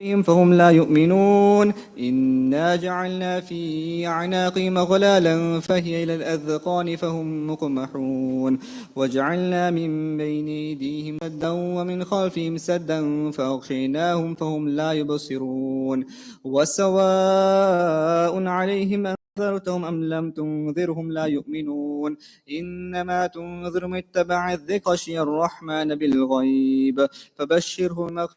فهم لا يؤمنون إنا جعلنا في أعناقهم أغلالا فهي إلى الأذقان فهم مقمحون وجعلنا من بين أيديهم سدا ومن خلفهم سدا فأغشيناهم فهم لا يبصرون وسواء عليهم أنذرتهم أم لم تنذرهم لا يؤمنون إنما تنذر من اتبع الذكر خشي الرحمن بالغيب فبشره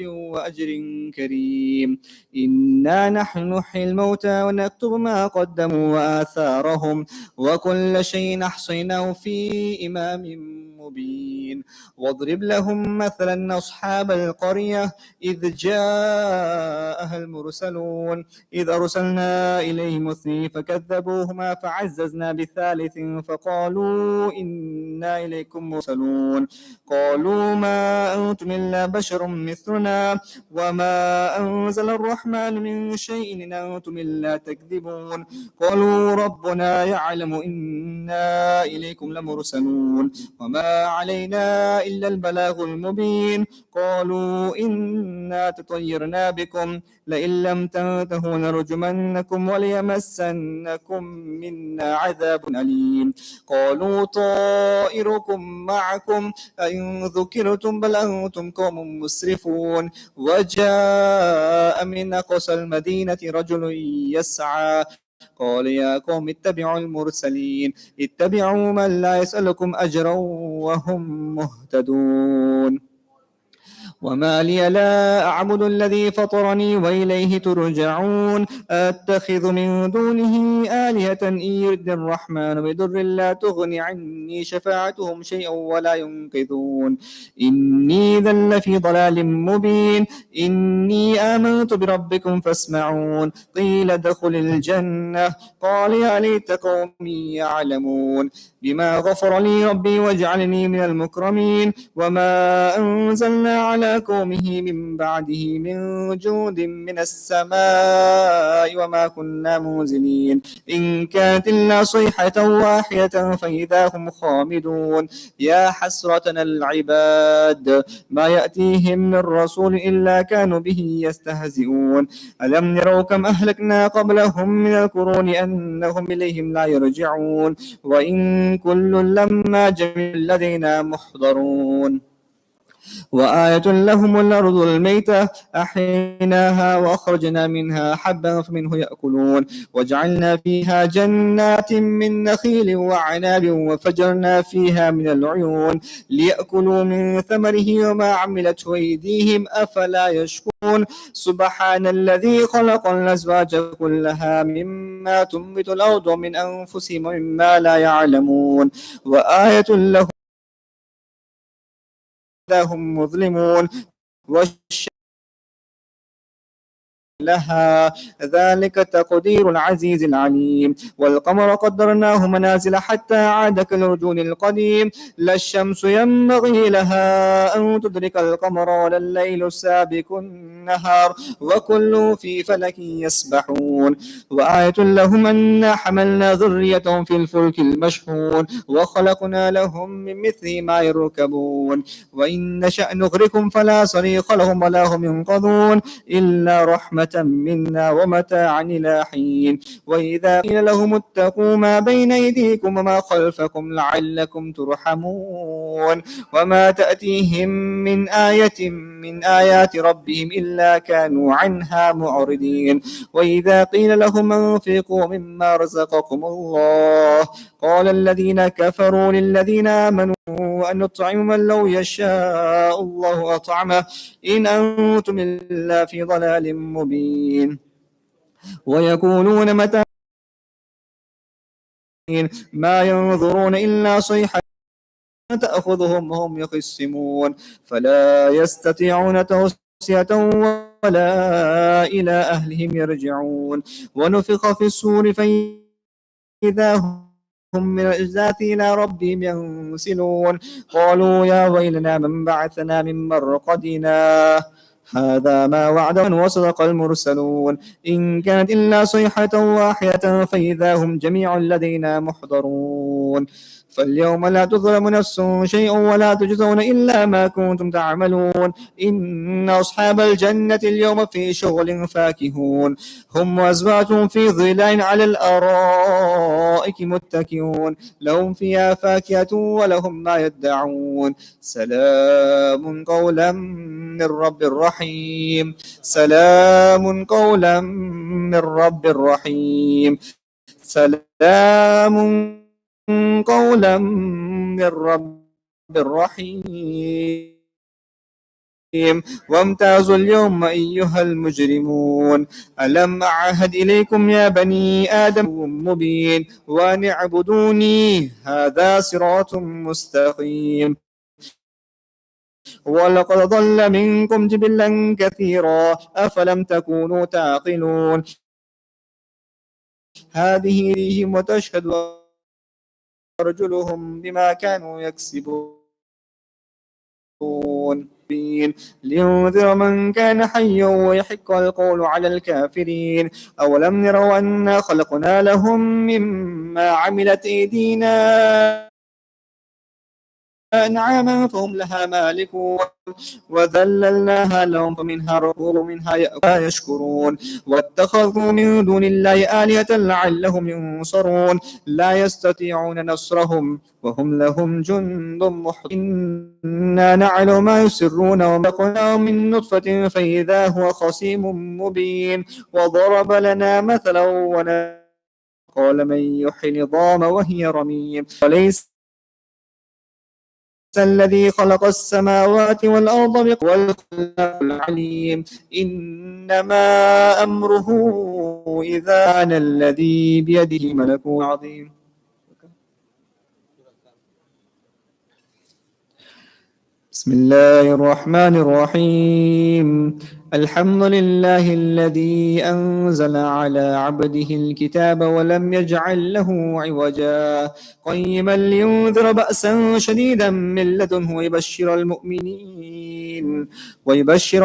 وأجر كريم إنا نحن نحيي الموتى ونكتب ما قدموا وآثارهم وكل شيء أحصيناه في إمام مبين واضرب لهم مثلا أصحاب القرية إذ جاءها المرسلون إذ أرسلنا إليهم اثنين فكذبوهما فعززنا بثالث فقالوا إنا إليكم مرسلون قالوا ما أنتم إلا بشر مثلنا وما أنزل الرحمن من شيء إن أنتم إلا تكذبون قالوا ربنا يعلم إنا إليكم لمرسلون وما علينا إلا البلاغ المبين قالوا إنا تطيرنا بكم لئن لم تنتهوا لنرجمنكم وليمسنكم منا عذاب أليم قالوا طائركم معكم أئن ذكرتم بل أنتم قوم مسرفون وجاء من أقصى المدينة رجل يسعى قال يا قوم اتبعوا المرسلين اتبعوا من لا يسألكم أجرا وهم مهتدون وما لي لا أعبد الذي فطرني وإليه ترجعون أتخذ من دونه آلهة إن يرد الرحمن بضر لا تغني عني شفاعتهم شيئا ولا ينقذون إني إذا لفي ضلال مبين إني آمنت بربكم فاسمعون قيل ادخل الجنة قال يا ليت قومي يعلمون بما غفر لي ربي واجعلني من المكرمين وما أنزلنا على قومه من بعده من جود من السماء وما كنا منزلين إن كانت إلا صيحة واحدة فإذا هم خامدون يا حسرة العباد ما يأتيهم من رسول إلا كانوا به يستهزئون ألم يروا كم أهلكنا قبلهم من القرون أنهم إليهم لا يرجعون وإن كل لما جميع لدينا محضرون وآية لهم الأرض الميتة أحييناها وأخرجنا منها حبا فمنه يأكلون وجعلنا فيها جنات من نخيل وعناب وفجرنا فيها من العيون ليأكلوا من ثمره وما عملته أيديهم أفلا يشكرون سبحان الذي خلق الأزواج كلها مما تنبت الأرض من أنفسهم ومما لا يعلمون وآية لهم هم مظلمون لها ذلك تقدير العزيز العليم والقمر قدرناه منازل حتى عاد كالرجل القديم لا الشمس ينبغي لها أن تدرك القمر ولا الليل سابق النهار وكل في فلك يسبحون وآية لهم أنا حملنا ذريتهم في الفلك المشحون وخلقنا لهم من مثله ما يركبون وإن نشأ نغرقهم فلا صريخ لهم ولا هم ينقذون إلا رحمة منا ومتاعا إلى حين وإذا قيل لهم اتقوا ما بين أيديكم وما خلفكم لعلكم ترحمون وما تأتيهم من آية من آيات ربهم إلا كانوا عنها معرضين وإذا قيل لهم انفقوا مما رزقكم الله قال الذين كفروا للذين آمنوا أن نطعم من لو يشاء الله أطعمه إن أنتم إلا في ضلال مبين ويقولون متى ما ينظرون إلا صيحة تأخذهم وهم يخصمون فلا يستطيعون توصية ولا إلى أهلهم يرجعون ونفخ في الصور فإذا هم من الأجداث إلى ربهم ينسلون قالوا يا ويلنا من بعثنا من مرقدنا هذا ما وعد من وصدق المرسلون إن كانت إلا صيحة واحدة فإذا هم جميع لدينا محضرون فاليوم لا تظلم نفس شيء ولا تجزون إلا ما كنتم تعملون إن أصحاب الجنة اليوم في شغل فاكهون هم وأزواجهم في ظلال على الأرائك متكئون لهم فيها فاكهة ولهم ما يدعون سلام قولا من رب رحيم سلام قولا من رب رحيم سلام قولا من رب رحيم وامتازوا اليوم أيها المجرمون ألم أعهد إليكم يا بني آدم مبين وأن اعبدوني هذا صراط مستقيم ولقد ضل منكم جبلا كثيرا أفلم تكونوا تعقلون هذه ريهم وتشهد أرجلهم بما كانوا يكسبون لينذر من كان حيا ويحق القول على الكافرين أولم يروا أنا خلقنا لهم مما عملت أيدينا أنعاما فهم لها مالكون وذللناها لهم فمنها ركوب ومنها يشكرون واتخذوا من دون الله آلهة لعلهم ينصرون لا يستطيعون نصرهم وهم لهم جند محضرون إنا نعلم ما يسرون وما من نطفة فإذا هو خصيم مبين وضرب لنا مثلا قال من يحيي العظام وهي رميم وليس الذي خلق السماوات والأرض والخلاق العليم إنما أمره إذا كان الذي بيده ملك عظيم بسم الله الرحمن الرحيم الحمد لله الذي أنزل على عبده الكتاب ولم يجعل له عوجا قيما لينذر بأسا شديدا من لدنه ويبشر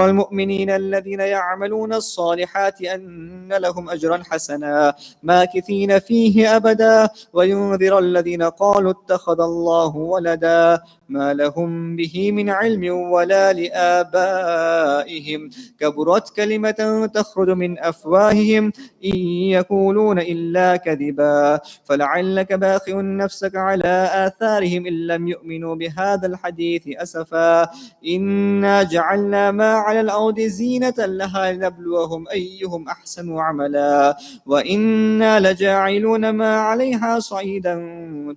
المؤمنين الذين يعملون الصالحات أن لهم أجرا حسنا ماكثين فيه أبدا وينذر الذين قالوا اتخذ الله ولدا ما لهم به من علم ولا لآبائهم كبرت كلمة تخرج من أفواههم إن يقولون إلا كذبا فلعلك باخع نفسك على آثارهم إن لم يؤمنوا بهذا الحديث أسفا إنا جعلنا ما على الأرض زينة لها لنبلوهم أيهم أحسن عملا وإنا لجاعلون ما عليها صعيدا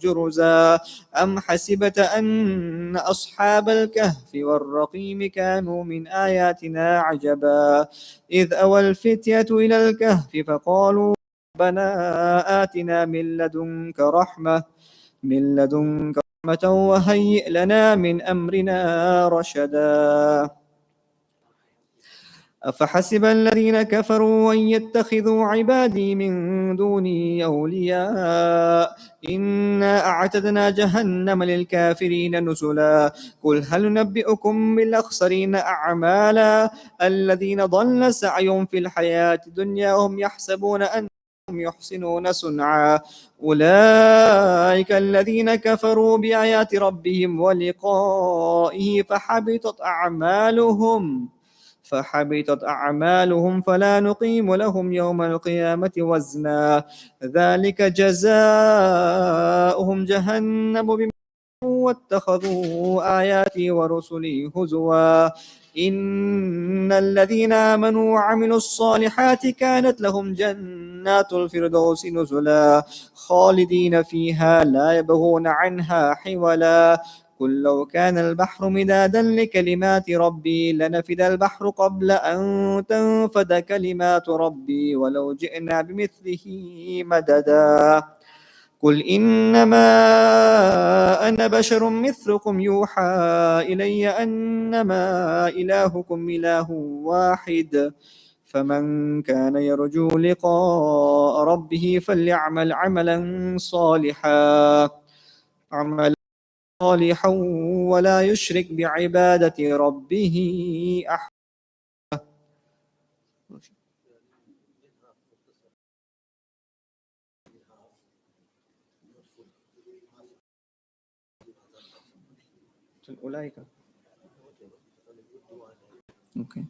جرزا أم حسبت أن أصحاب الكهف والرقيم كانوا من آياتنا عجبا إذ أوى الفتية إلى الكهف فقالوا ربنا آتنا من لدنك رحمة وهيئ لنا من أمرنا رشدا أفحسب الذين كفروا أن يتخذوا عبادي من دوني أولياء إنا أعتدنا جهنم للكافرين نزلا قل هل ننبئكم بالأخسرين أعمالا الذين ضل سعيهم في الحياة الدنيا وهم يحسبون أنهم يحسنون صنعا أولئك الذين كفروا بآيات ربهم ولقائه فحبطت أعمالهم فلا نقيم لهم يوم القيامة وزنا ذلك جزاؤهم جهنم بما واتخذوا آياتي ورسلي هزوا إن الذين آمنوا وعملوا الصالحات كانت لهم جنات الفردوس نزلا خالدين فيها لا يبغون عنها حولا قل لو كان البحر مدادا لكلمات ربي لنفد البحر قبل أن تنفد كلمات ربي ولو جئنا بمثله مددا قل إنما أنا بشر مثلكم يوحى إلي أنما إلهكم إله واحد فمن كان يرجو لقاء ربه فليعمل عملا صالحا ولا يشرك بعبادة ربه أحد أولئك. Okay.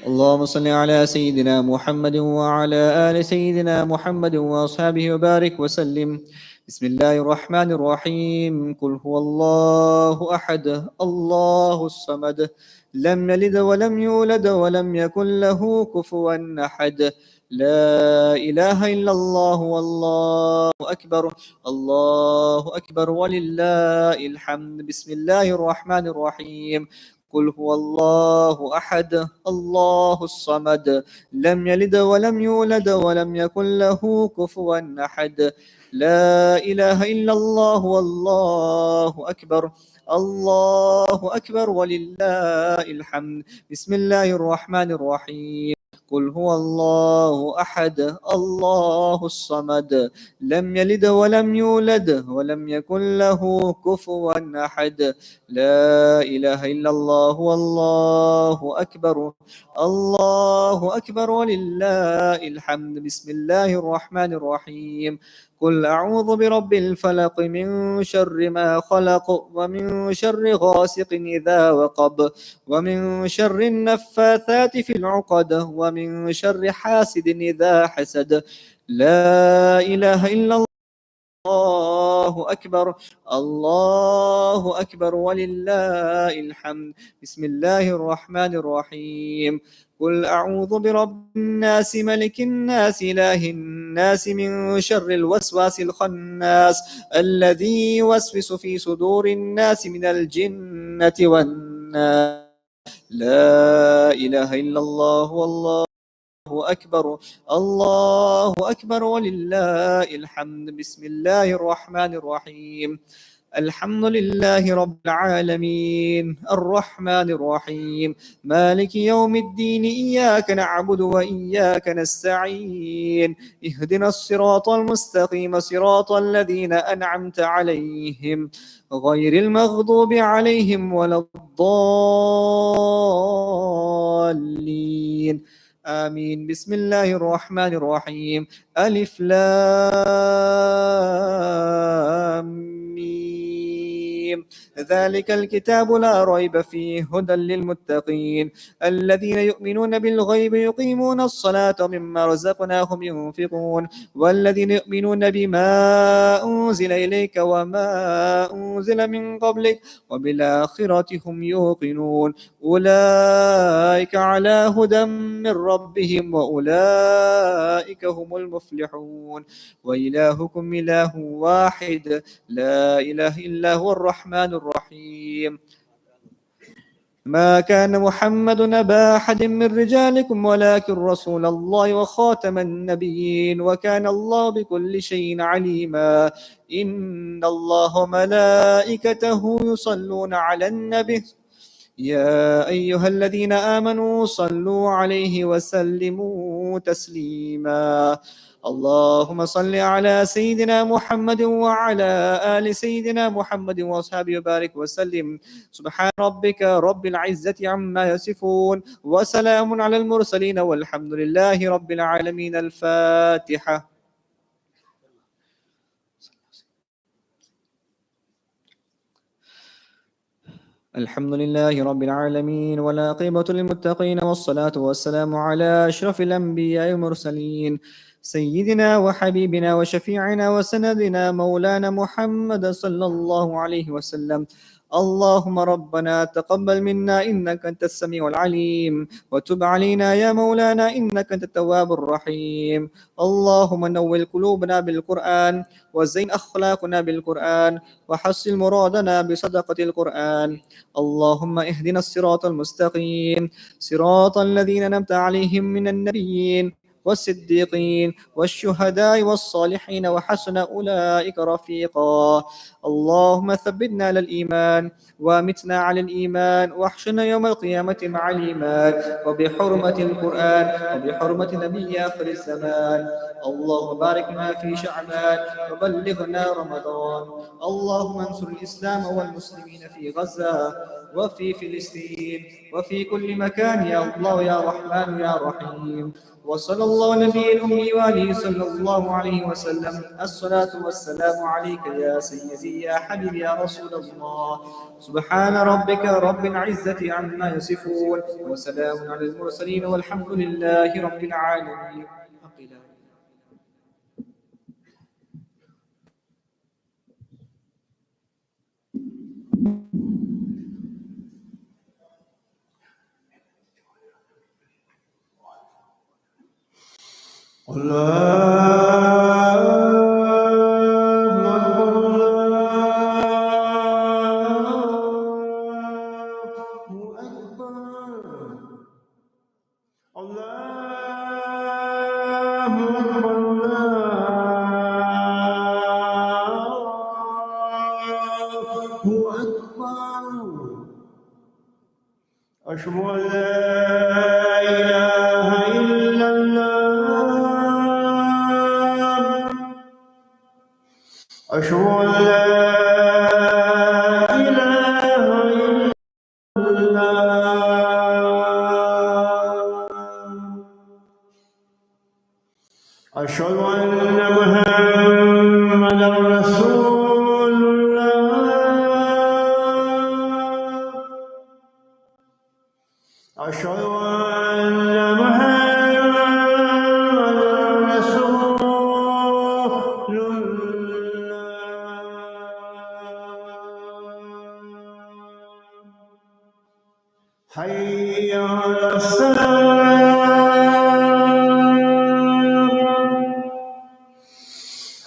اللهم صل على سيدنا محمد وعلى آل سيدنا محمد وأصحابه وبارك وسلم. بسم الله الرحمن الرحيم. قل هو الله أحد الله الصمد لم يلد ولم يولد ولم يكن له كفوا أحد. لا إله إلا الله والله أكبر. الله أكبر ولله الحمد. بسم الله الرحمن الرحيم. قل هو الله أحد الله الصمد لم يلد ولم يولد ولم يكن له كفوا أحد. لا إله إلا الله والله أكبر. الله أكبر ولله الحمد. بسم الله الرحمن الرحيم. قل هو الله أحد الله الصمد لم يلد ولم يولد ولم يكن له كفوا أحد. لا إله إلا الله والله أكبر. الله أكبر ولله الحمد. بسم الله الرحمن الرحيم. قل أعوذ برب الفلق من شر ما خلق ومن شر غاسق إذا وقب ومن شر النفاثات في العقد ومن شر حاسد إذا حسد. لا إله إلا الله. الله أكبر. الله أكبر ولله الحمد. بسم الله الرحمن الرحيم. قل أعوذ برب الناس ملك الناس إله الناس من شر الوسواس الخناس الذي يوسوس في صدور الناس من الجنة والناس. لا إله إلا الله والله أكبر. الله أكبر ولله الحمد. بسم الله الرحمن الرحيم. الحمد لله رب العالمين الرحمن الرحيم مالك يوم الدين إياك نعبد وإياك نستعين اهدنا الصراط المستقيم صراط الذين أنعمت عليهم غير المغضوب عليهم ولا الضالين آمين. بسم الله الرحمن الرحيم. ألف لام ميم. ذلك الكتاب لا ريب فيه هدى للمتقين الذين يؤمنون بالغيب يقيمون الصلاة مما رزقناهم ينفقون والذين يؤمنون بما أنزل إليك وما أنزل من قبلك وبالآخرة هم يوقنون أولئك على هدى من ربهم وأولئك هم المفلحون. وإلهكم إله واحد لا إله إلا هو الرحمن الرحيم. ما كان محمد أبا أحد من رجالكم ولكن رسول الله وخاتم النبيين وكان الله بكل شيء عليما. إن الله وملائكته يصلون على النبي يا أيها الذين آمنوا صلوا عليه وسلموا تسليما. اللهم صل على سيدنا محمد وعلى آل سيدنا محمد وأصحابه وبارك وسلم. سبحان ربك رب العزة عما يصفون وسلام على المرسلين والحمد لله رب العالمين. الفاتحة. الحمد لله رب العالمين والعاقبة للمتقين والصلاة والسلام على أشرف الأنبياء والمرسلين سيدنا وحبيبنا وشفيعنا وسندنا مولانا محمد صلى الله عليه وسلم. اللهم ربنا تقبل منا إنك أنت السميع العليم وتب علينا يا مولانا إنك أنت التواب الرحيم. اللهم نور قلوبنا بالقرآن وزين أخلاقنا بالقرآن وحصل مرادنا بصدقة القرآن. اللهم اهدنا الصراط المستقيم صراط الذين أنعمت عليهم من النبيين والصديقين والشهداء والصالحين وحسن أولئك رفيقا. اللهم ثبتنا على الإيمان وامتنا على الإيمان واحشرنا يوم القيامة مع الإيمان وبحرمة القرآن وبحرمة نبي آخر الزمان. اللهم بارك لنا في شعبان وبلغنا رمضان. اللهم انصر الإسلام والمسلمين في غزة وفي فلسطين وفي كل مكان يا الله يا رحمن يا رحيم. وصلى الله نبي الأمي وآله صلى الله عليه وسلم. الصلاة والسلام عليك يا سيدي يا حبيبي يا رسول الله. سبحان ربك رب العزة عما يصفون وسلام على المرسلين والحمد لله رب العالمين. أشهد أن لا إله إلا الله أشهد أن لا إله إلا الله أشهد أن محمدا رسول الله أشهد أن محمدا رسول الله حي على الصلاة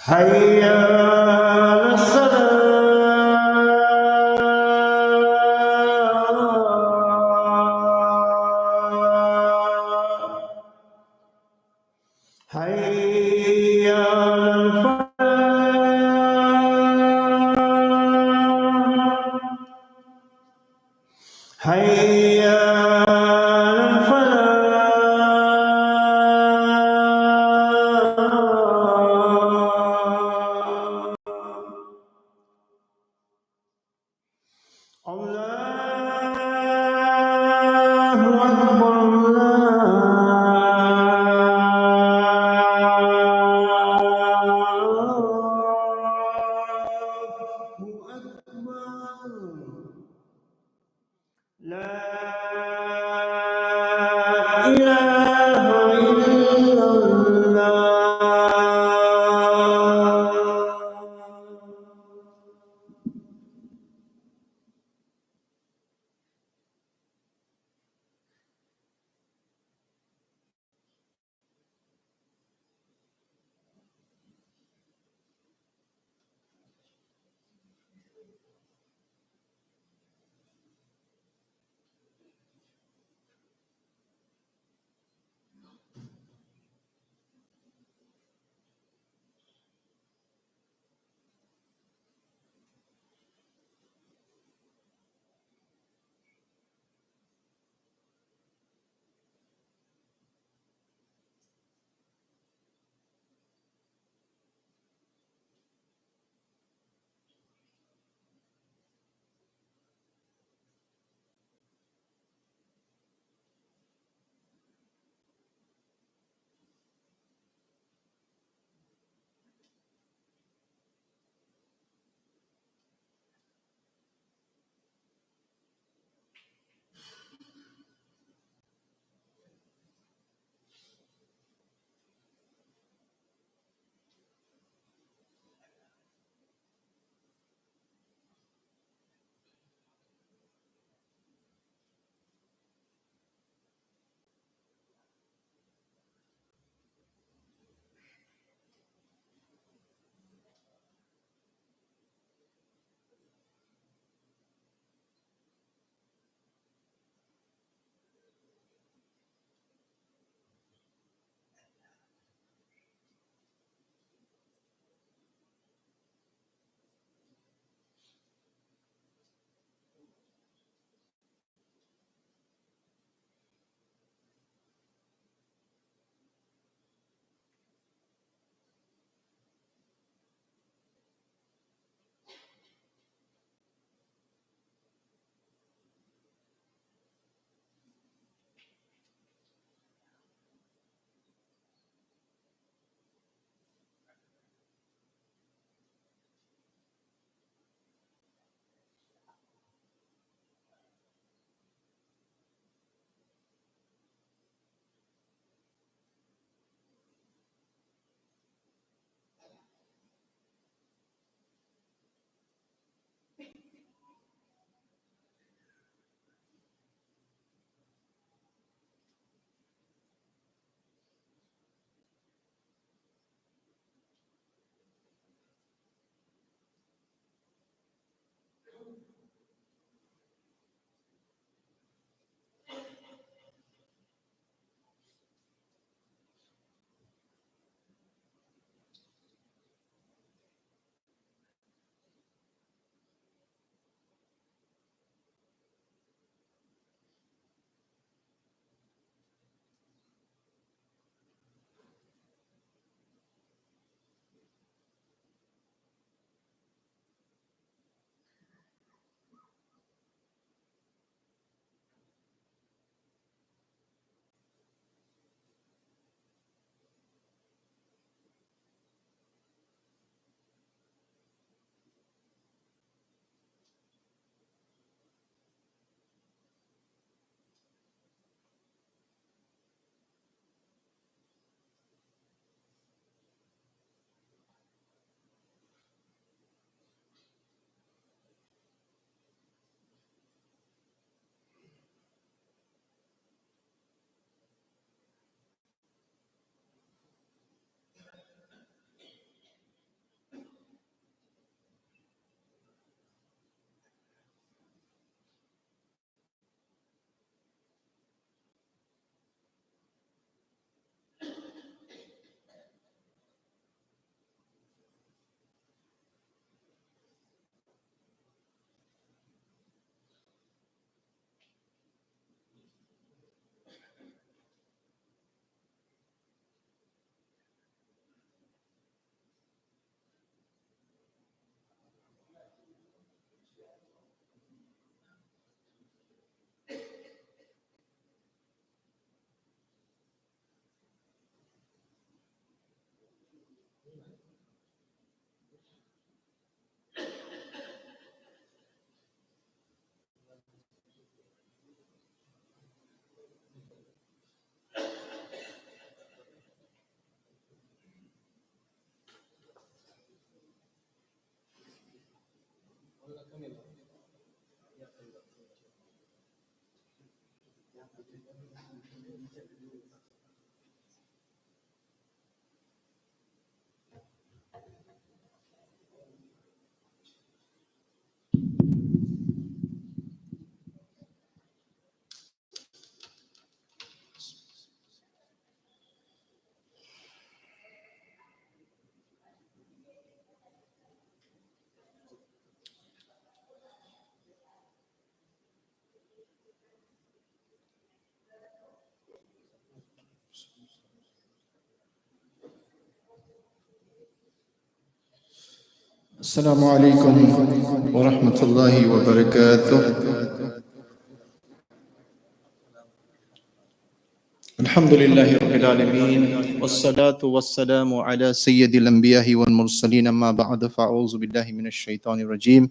حي على الصلاة حي على الفلاح حي على الفلاح الله أكبر السلام عليكم ورحمة الله وبركاته. الحمد لله رب العالمين والصلاة والسلام على سيد الأنبياء والمرسلين أما بعد فأعوذ بالله من الشيطان الرجيم.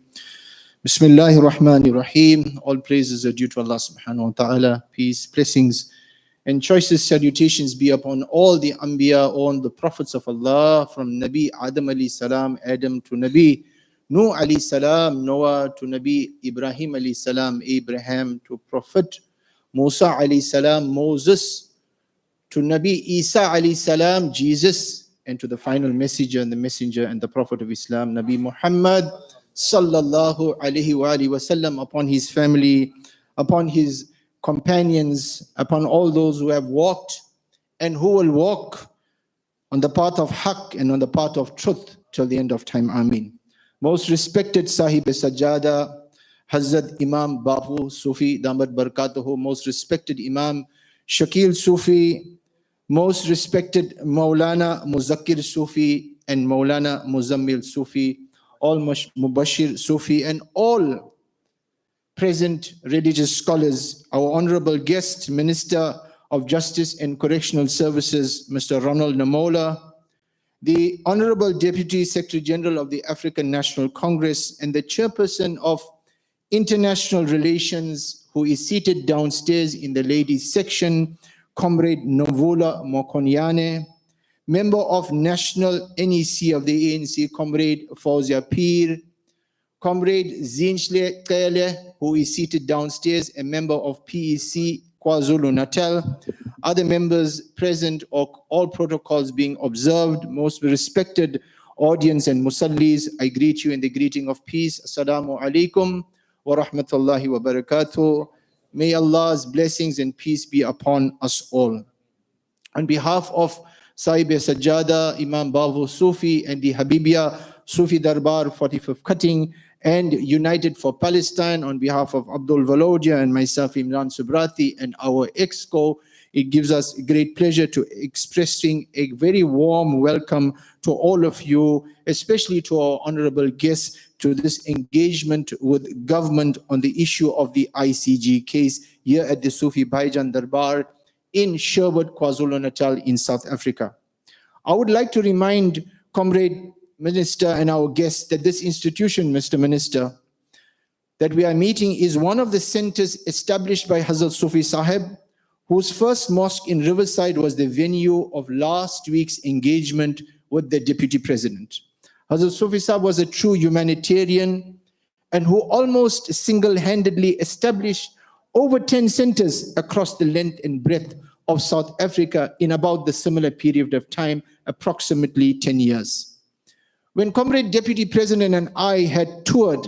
بسم الله الرحمن الرحيم. All praises are due to Allah subhanahu wa ta'ala. Peace, blessings and choicest salutations be upon all the Anbiya, all the prophets of Allah, from Nabi Adam alayhi salam, Adam to Nabi Nuh alayhi salam, Noah to Nabi Ibrahim alayhi salam, Abraham to Prophet Musa alayhi salam, Moses to Nabi Isa alayhi salam, Jesus, and to the final messenger and the messenger and the prophet of Islam, Nabi Muhammad sallallahu alayhi wa sallam, upon his family, upon his companions, upon all those who have walked and who will walk on the path of haqq and on the path of truth till the end of time. Ameen. Most respected Sahib Sajjada, Hazrat Imam Bapu Soofie Damat Barakatuhu, most respected Imam Shakil Soofie, most respected Maulana Muzakkir Soofie and Maulana Muzammil Soofie, all Mubashir Soofie, and all present religious scholars, our honorable guest, Minister of Justice and Correctional Services, Mr. Ronald Lamola, the Honorable Deputy Secretary General of the African National Congress and the Chairperson of International Relations, who is seated downstairs in the ladies section, Comrade Nomvula Mokonyane, Member of National NEC of the ANC, Comrade Fauzia Peer, Comrade Zinchle Kele, who is seated downstairs, a member of PEC KwaZulu-Natal, other members present, or all protocols being observed, most respected audience and musallis, I greet you in the greeting of peace. Assalamu alaikum wa rahmatullahi wa barakatuh. May Allah's blessings and peace be upon us all. On behalf of Sahib Sajjada, Imam Babu Soofie, and the Habibia Soofie Darbaar 45th cutting, and United for Palestine, on behalf of Abdul Valodia and myself, Imran Subrati, and our EXCO, it gives us great pleasure to expressing a very warm welcome to all of you, especially to our honorable guests, to this engagement with government on the issue of the ICG case here at the Soofie Bhaijaan Darbaar in Sherwood, KwaZulu-Natal in South Africa. I would like to remind Comrade Minister and our guests that this institution, Mr. Minister, that we are meeting is one of the centers established by Hazrat Soofie Saheb, whose first mosque in Riverside was the venue of last week's engagement with the Deputy President. Hazrat Soofie Saheb was a true humanitarian and who almost single-handedly established over 10 centers across the length and breadth of South Africa in about the similar period of time, approximately 10 years. When Comrade Deputy President and I had toured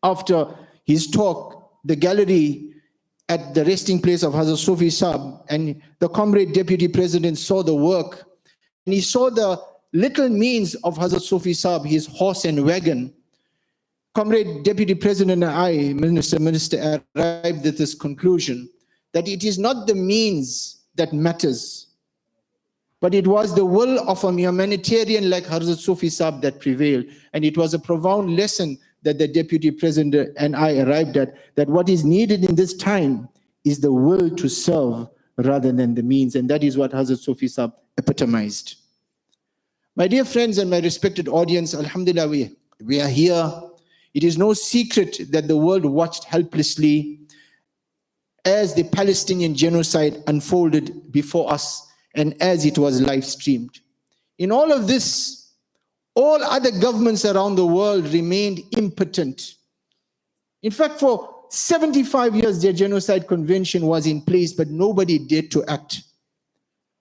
after his talk, the gallery at the resting place of Hazrat Soofie Saheb, and the Comrade Deputy President saw the work, and he saw the little means of Hazrat Soofie Saheb, his horse and wagon, Comrade Deputy President and I, Minister, arrived at this conclusion that it is not the means that matters, but it was the will of a humanitarian like Hazrat Soofie Saheb that prevailed. And it was a profound lesson that the Deputy President and I arrived at, that what is needed in this time is the will to serve rather than the means. And that is what Hazrat Soofie Saheb epitomized. My dear friends and my respected audience, alhamdulillah, we are here. It is no secret that the world watched helplessly as the Palestinian genocide unfolded before us and as it was live streamed. In all of this, All other governments around the world remained impotent. In fact, for 75 years, their genocide convention was in place, but nobody dared to act.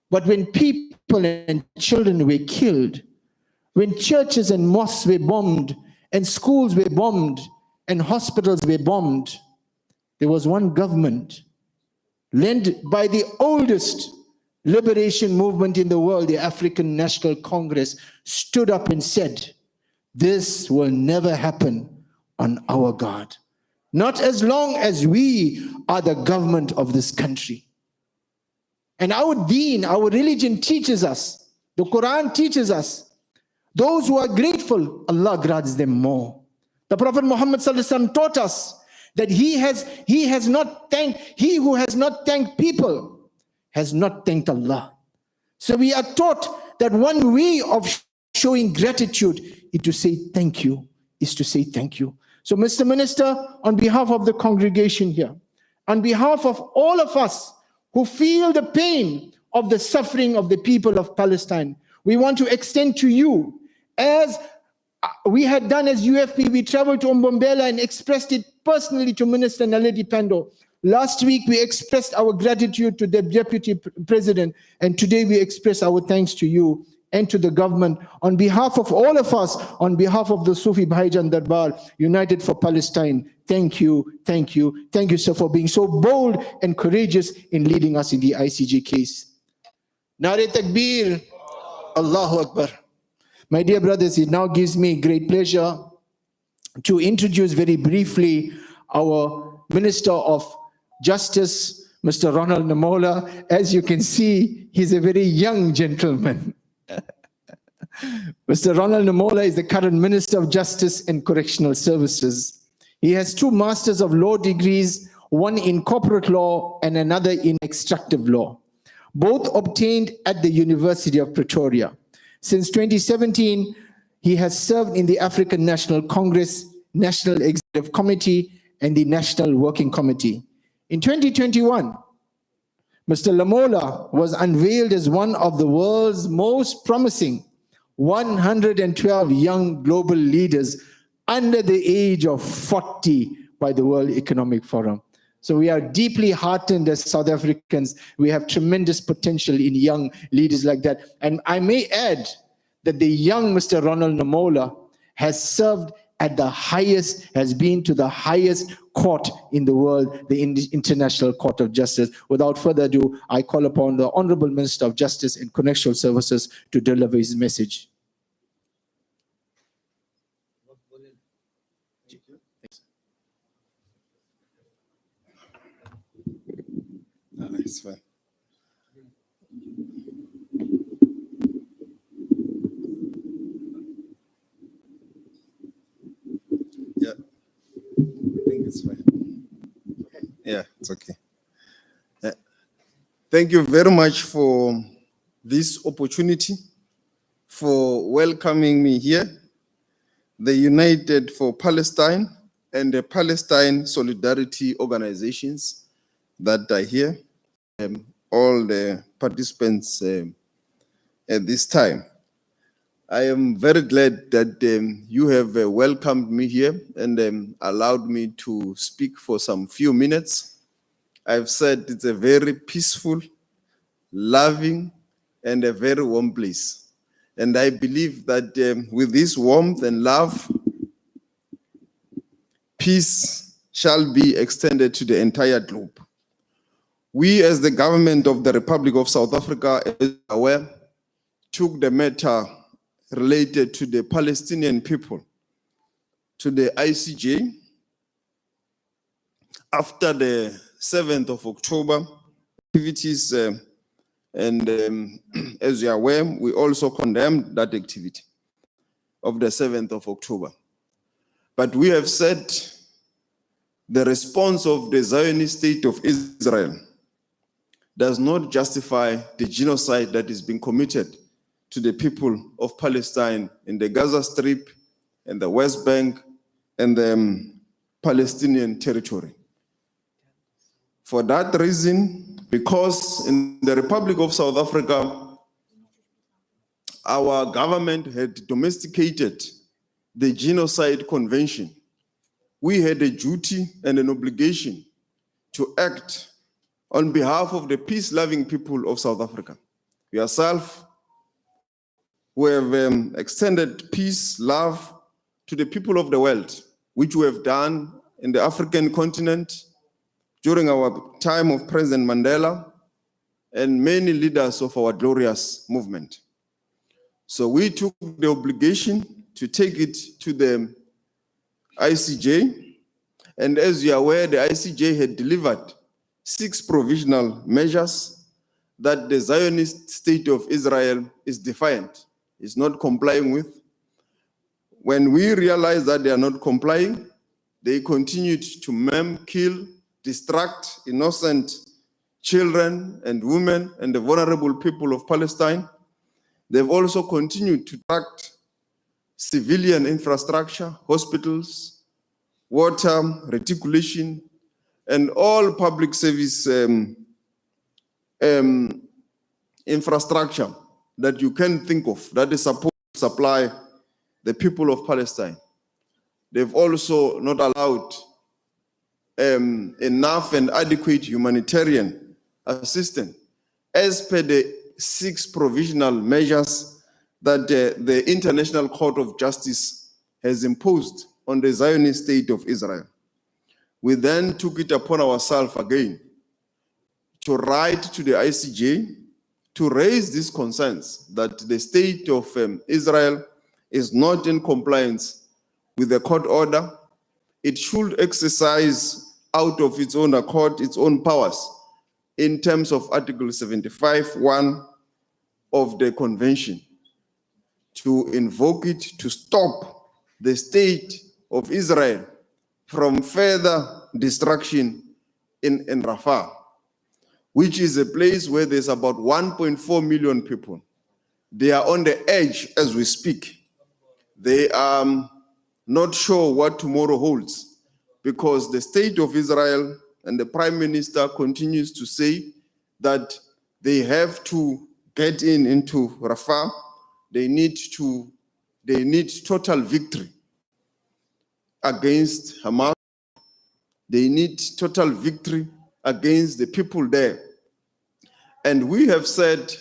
But when people and children were killed, when churches and mosques were bombed, and schools were bombed, and hospitals were bombed, there was one government led by the oldest liberation movement in the world, the African National Congress, stood up and said, "This will never happen on our God. Not as long as we are the government of this country." And our deen, our religion teaches us, the Quran teaches us, those who are grateful, Allah grants them more. The Prophet Muhammad ﷺ taught us that he who has not thanked people has not thanked Allah. So we are taught that one way of showing gratitude is to say thank you, So Mr. Minister, on behalf of the congregation here, on behalf of all of us who feel the pain of the suffering of the people of Palestine, we want to extend to you, as we had done as UFP, we traveled to Mbombela and expressed it personally to Minister Naledi Pandor. Last week, we expressed our gratitude to the Deputy President, and today we express our thanks to you and to the government. On behalf of all of us, on behalf of the Soofie Bhaijaan Darbaar, United for Palestine, thank you, sir, for being so bold and courageous in leading us in the ICJ case. Nare Takbir, Allahu Akbar. My dear brothers, it now gives me great pleasure to introduce very briefly our Minister of Justice, Mr. Ronald Lamola. As you can see, he's a very young gentleman. Mr. Ronald Lamola is the current Minister of Justice and Correctional Services. He has 2 Masters of Law degrees, one in corporate law and another in extractive law, both obtained at the University of Pretoria. Since 2017, he has served in the African National Congress, National Executive Committee, and the National Working Committee. In 2021, Mr. Lamola was unveiled as one of the world's most promising 112 young global leaders under the age of 40 by the World Economic Forum. So we are deeply heartened as South Africans. We have tremendous potential in young leaders like that. And I may add that the young Mr. Ronald Lamola has served at the highest, has been to the highest court in the world, the International Court of Justice. Without further ado, I call upon the Honorable Minister of Justice and Correctional Services to deliver his message. It's fine. Yeah, I think it's fine. Yeah, it's okay. Thank you very much for this opportunity, for welcoming me here. The United for Palestine and the Palestine Solidarity Organizations that are here, all the participants at this time. I am very glad that you have welcomed me here and allowed me to speak for some few minutes. I've said it's a very peaceful, loving, and a very warm place. And I believe that with this warmth and love, peace shall be extended to the entire globe. We, as the government of the Republic of South Africa, as aware, took the matter related to the Palestinian people to the ICJ after the 7th of October activities, and as you are aware, we also condemned that activity of the 7th of October. But we have said the response of the Zionist state of Israel does not justify the genocide that is being committed to the people of Palestine in the Gaza Strip and the West Bank and the Palestinian territory. For that reason, because in the Republic of South Africa, our government had domesticated the Genocide Convention, we had a duty and an obligation to act on behalf of the peace-loving people of South Africa. Yourself, who have extended peace, love to the people of the world, which we have done in the African continent during our time of President Mandela and many leaders of our glorious movement. So we took the obligation to take it to the ICJ. And as you are aware, the ICJ had delivered 6 provisional measures that the Zionist state of Israel is defiant, is not complying with. When we realized that they are not complying, they continued to maim, kill, distract innocent children and women and the vulnerable people of Palestine. They've also continued to distract civilian infrastructure, hospitals, water, reticulation, and all public service infrastructure that you can think of that is supposed to supply the people of Palestine. They've also not allowed enough and adequate humanitarian assistance as per the 6 provisional measures that the International Court of Justice has imposed on the Zionist state of Israel. We then took it upon ourselves again to write to the ICJ to raise these concerns that the state of Israel is not in compliance with the court order. It should exercise out of its own accord, its own powers in terms of Article 75(1) of the convention to invoke it to stop the state of Israel from further destruction in Rafah, which is a place where there's about 1.4 million people. They are on the edge as we speak. They are not sure what tomorrow holds because the state of Israel and the Prime Minister continues to say that they have to get into Rafah. They need total victory against Hamas. They need total victory against the people there. And we have said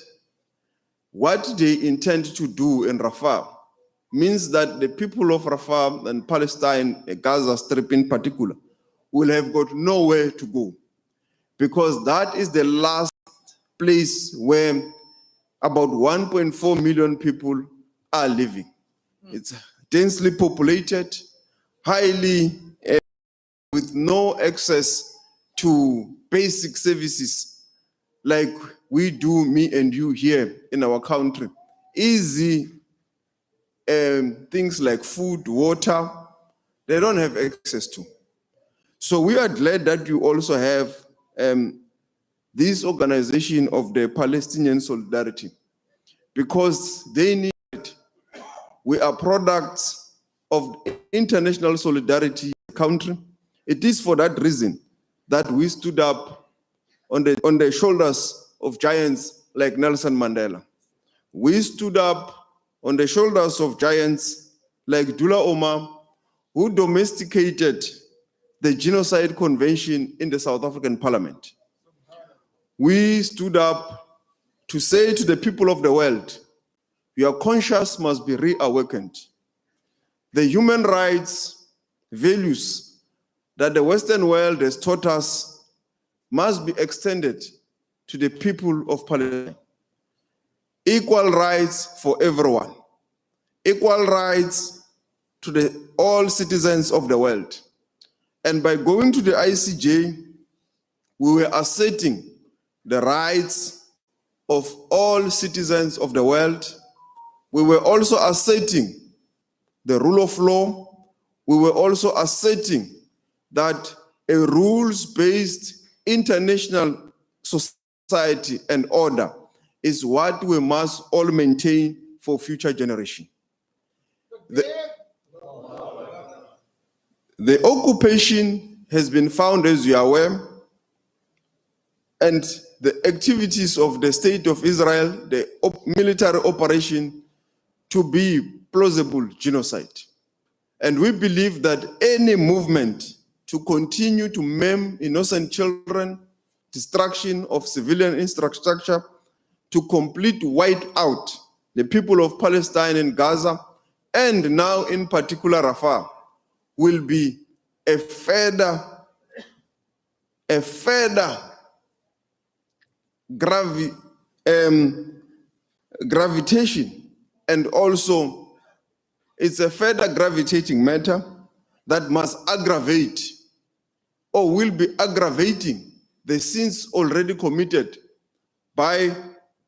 what they intend to do in Rafah means that the people of Rafah and Palestine, Gaza Strip in particular, will have got nowhere to go because that is the last place where about 1.4 million people are living. It's densely populated, highly with no access to basic services like we do, me and you here in our country. Easy things like food, water, they don't have access to. So we are glad that you also have this organization of the Palestinian Solidarity because they need it. We are products of international solidarity in the country. It is for that reason that we stood up on the shoulders of giants like Nelson Mandela. We stood up on the shoulders of giants like Dula Omar, who domesticated the Genocide Convention in the South African Parliament. We stood up to say to the people of the world, your conscience must be reawakened. The human rights values that the Western world has taught us must be extended to the people of Palestine. Equal rights for everyone. Equal rights to all citizens of the world. And by going to the ICJ, we were asserting the rights of all citizens of the world. We were also asserting the rule of law. We were also asserting that a rules-based international society and order is what we must all maintain for future generations. The occupation has been found, as you are aware, and the activities of the state of Israel, the military operation to be plausible genocide. And we believe that any movement to continue to maim innocent children, destruction of civilian infrastructure, to complete wipe out the people of Palestine and Gaza, and now in particular Rafah, will be a further gravitation, and also it's a further gravitating matter that must aggravate or will be aggravating the sins already committed by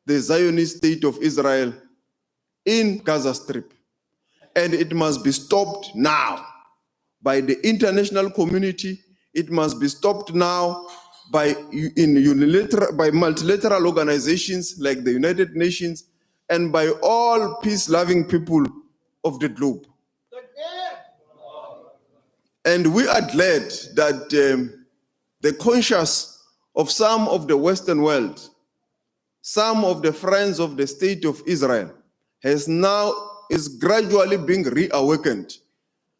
the Zionist state of Israel in Gaza Strip. And it must be stopped now by the international community. It must be stopped now by multilateral organizations like the United Nations and by all peace-loving people of the globe. And we are glad that the conscience of some of the Western world, some of the friends of the state of Israel, is gradually being reawakened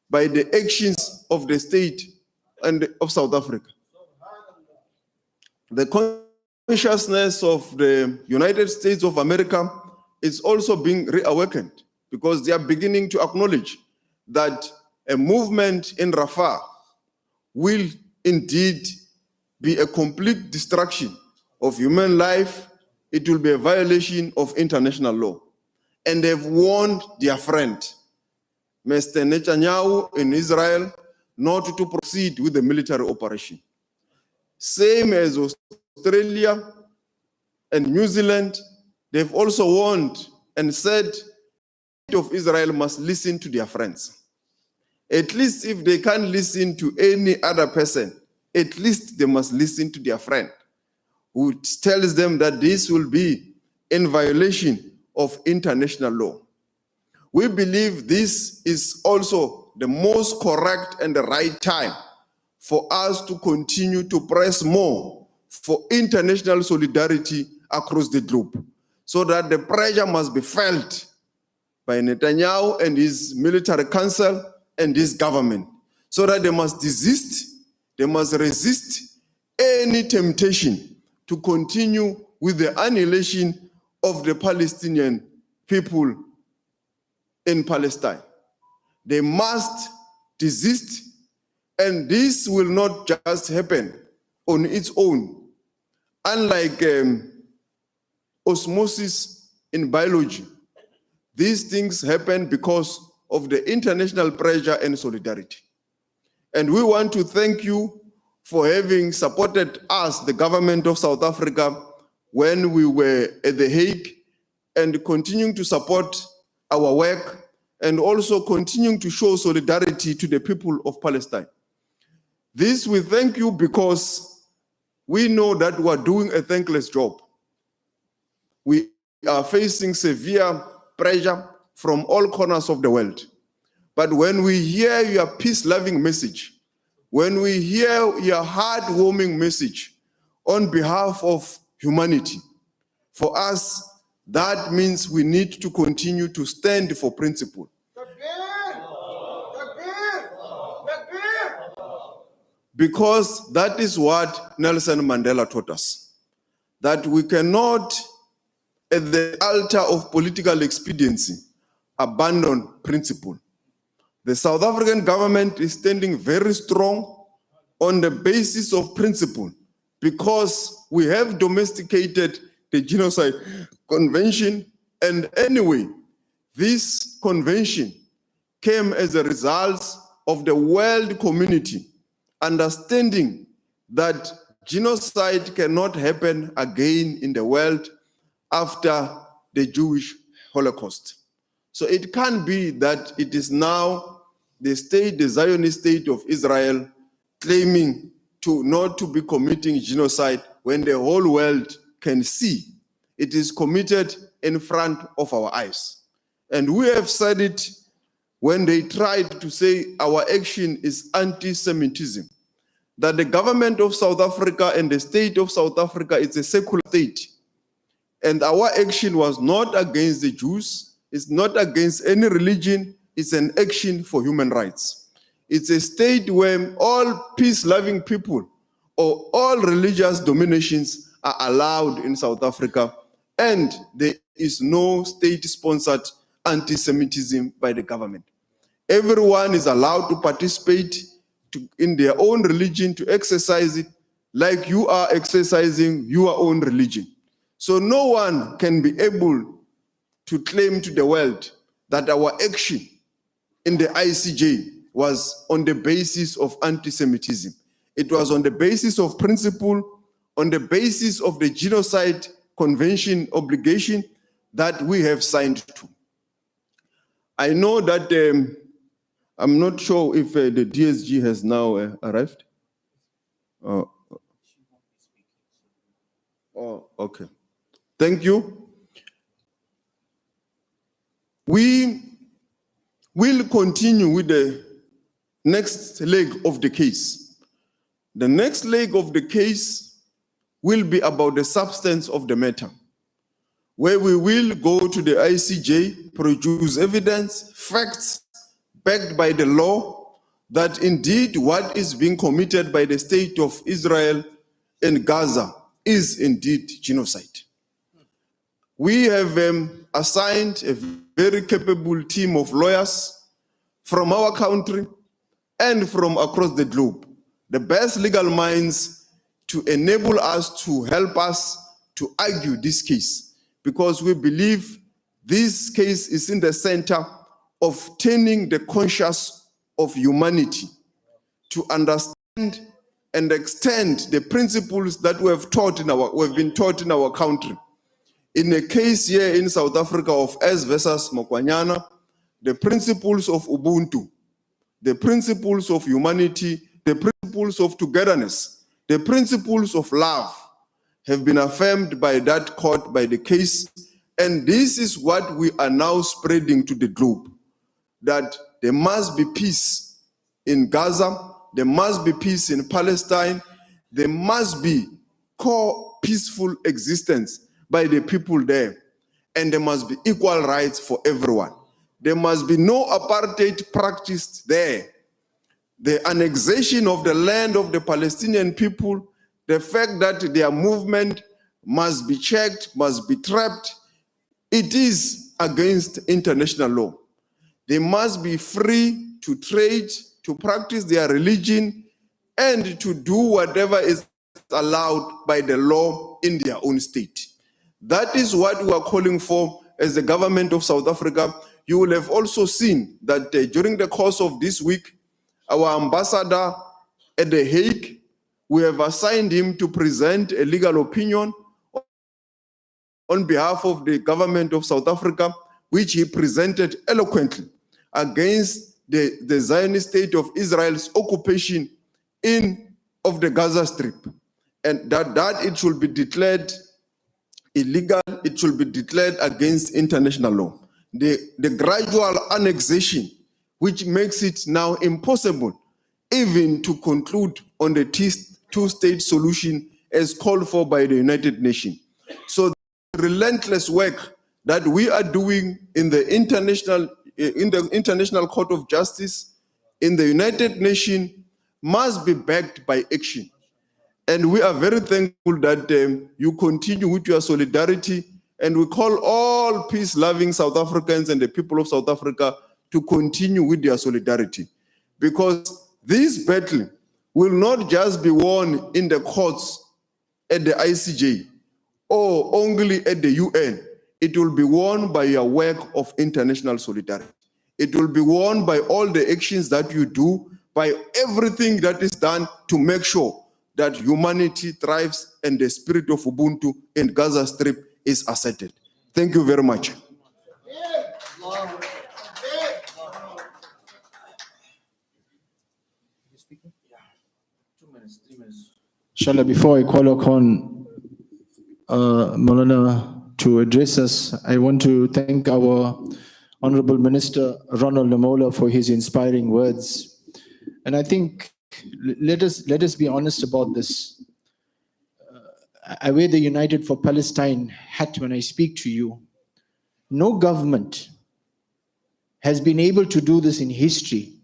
by the actions of the state and of South Africa. The consciousness of the United States of America is also being reawakened because they are beginning to acknowledge that a movement in Rafah will indeed be a complete destruction of human life. It will be a violation of international law. And they've warned their friend, Mr. Netanyahu in Israel, not to proceed with the military operation. Same as Australia and New Zealand, they've also warned and said the state of Israel must listen to their friends. At least if they can't listen to any other person, at least they must listen to their friend who tells them that this will be in violation of international law. We believe this is also the most correct and the right time for us to continue to press more for international solidarity across the globe, so that the pressure must be felt by Netanyahu and his military council and his government, so that they must desist, they must resist any temptation to continue with the annihilation of the Palestinian people in Palestine. They must desist, and this will not just happen on its own. Unlike osmosis in biology, these things happen because of the international pressure and solidarity. And we want to thank you for having supported us, the government of South Africa, when we were at The Hague, and continuing to support our work and also continuing to show solidarity to the people of Palestine. This we thank you because we know that we are doing a thankless job. We are facing severe pressure from all corners of the world. But when we hear your peace-loving message, when we hear your heartwarming message on behalf of humanity, for us, that means we need to continue to stand for principle. Because that is what Nelson Mandela taught us, that we cannot, at the altar of political expediency, abandon principle. The South African government is standing very strong on the basis of principle, because we have domesticated the Genocide Convention, and anyway, this convention came as a result of the world community understanding that genocide cannot happen again in the world after the Jewish Holocaust. So it can't be that it is now the state, the Zionist state of Israel, claiming to not to be committing genocide when the whole world can see it is committed in front of our eyes. And we have said it when they tried to say our action is anti-Semitism, that the government of South Africa and the state of South Africa is a secular state. And our action was not against the Jews, It's not against any religion. It's an action for human rights. It's a state where all peace-loving people or all religious dominations are allowed in South Africa, and there is no state-sponsored anti-Semitism by the government. Everyone is allowed to participate in their own religion, to exercise it like you are exercising your own religion. So no one can be able to claim to the world that our action in the ICJ was on the basis of anti-Semitism. It was on the basis of principle, on the basis of the Genocide Convention obligation that we have signed to. I know that I'm not sure if the DSG has now arrived. Oh, okay. Thank you. We will continue with the next leg of the case. The next leg of the case will be about the substance of the matter, where we will go to the ICJ, produce evidence, facts, backed by the law, that indeed what is being committed by the state of Israel in Gaza is indeed genocide. We have assigned a very capable team of lawyers from our country and from across the globe, the best legal minds to enable us to help us to argue this case, because we believe this case is in the center of turning the conscience of humanity to understand and extend the principles that we have been taught in our country. In a case here in South Africa of S versus Mokonyane, the principles of Ubuntu, the principles of humanity, the principles of togetherness, the principles of love have been affirmed by that court, by the case, and this is what we are now spreading to the globe, that there must be peace in Gaza, there must be peace in Palestine, there must be peaceful existence by the people there, and there must be equal rights for everyone. There must be no apartheid practiced there. The annexation of the land of the Palestinian people, the fact that their movement must be checked, must be trapped, it is against international law. They must be free to trade, to practice their religion, and to do whatever is allowed by the law in their own state. That is what we are calling for as the government of South Africa. You will have also seen that during the course of this week, our ambassador at The Hague, we have assigned him to present a legal opinion on behalf of the government of South Africa, which he presented eloquently against the Zionist state of Israel's occupation of the Gaza Strip, and that it should be declared illegal, it should be declared against international law. The gradual annexation, which makes it now impossible even to conclude on the two-state solution as called for by the United Nations. So the relentless work that we are doing in the International Court of Justice, in the United Nations, must be backed by action. And we are very thankful that you continue with your solidarity, and we call all peace-loving South Africans and the people of South Africa to continue with their solidarity. Because this battle will not just be won in the courts at the ICJ or only at the UN. It will be won by your work of international solidarity. It will be won by all the actions that you do, by everything that is done to make sure that humanity thrives and the spirit of Ubuntu in Gaza Strip is asserted. Thank you very much. Inshallah, before I call upon Maulana to address us, I want to thank our Honorable Minister Ronald Lamola for his inspiring words. And I think let us be honest about this. I wear the United for Palestine hat when I speak to you. No government has been able to do this in history,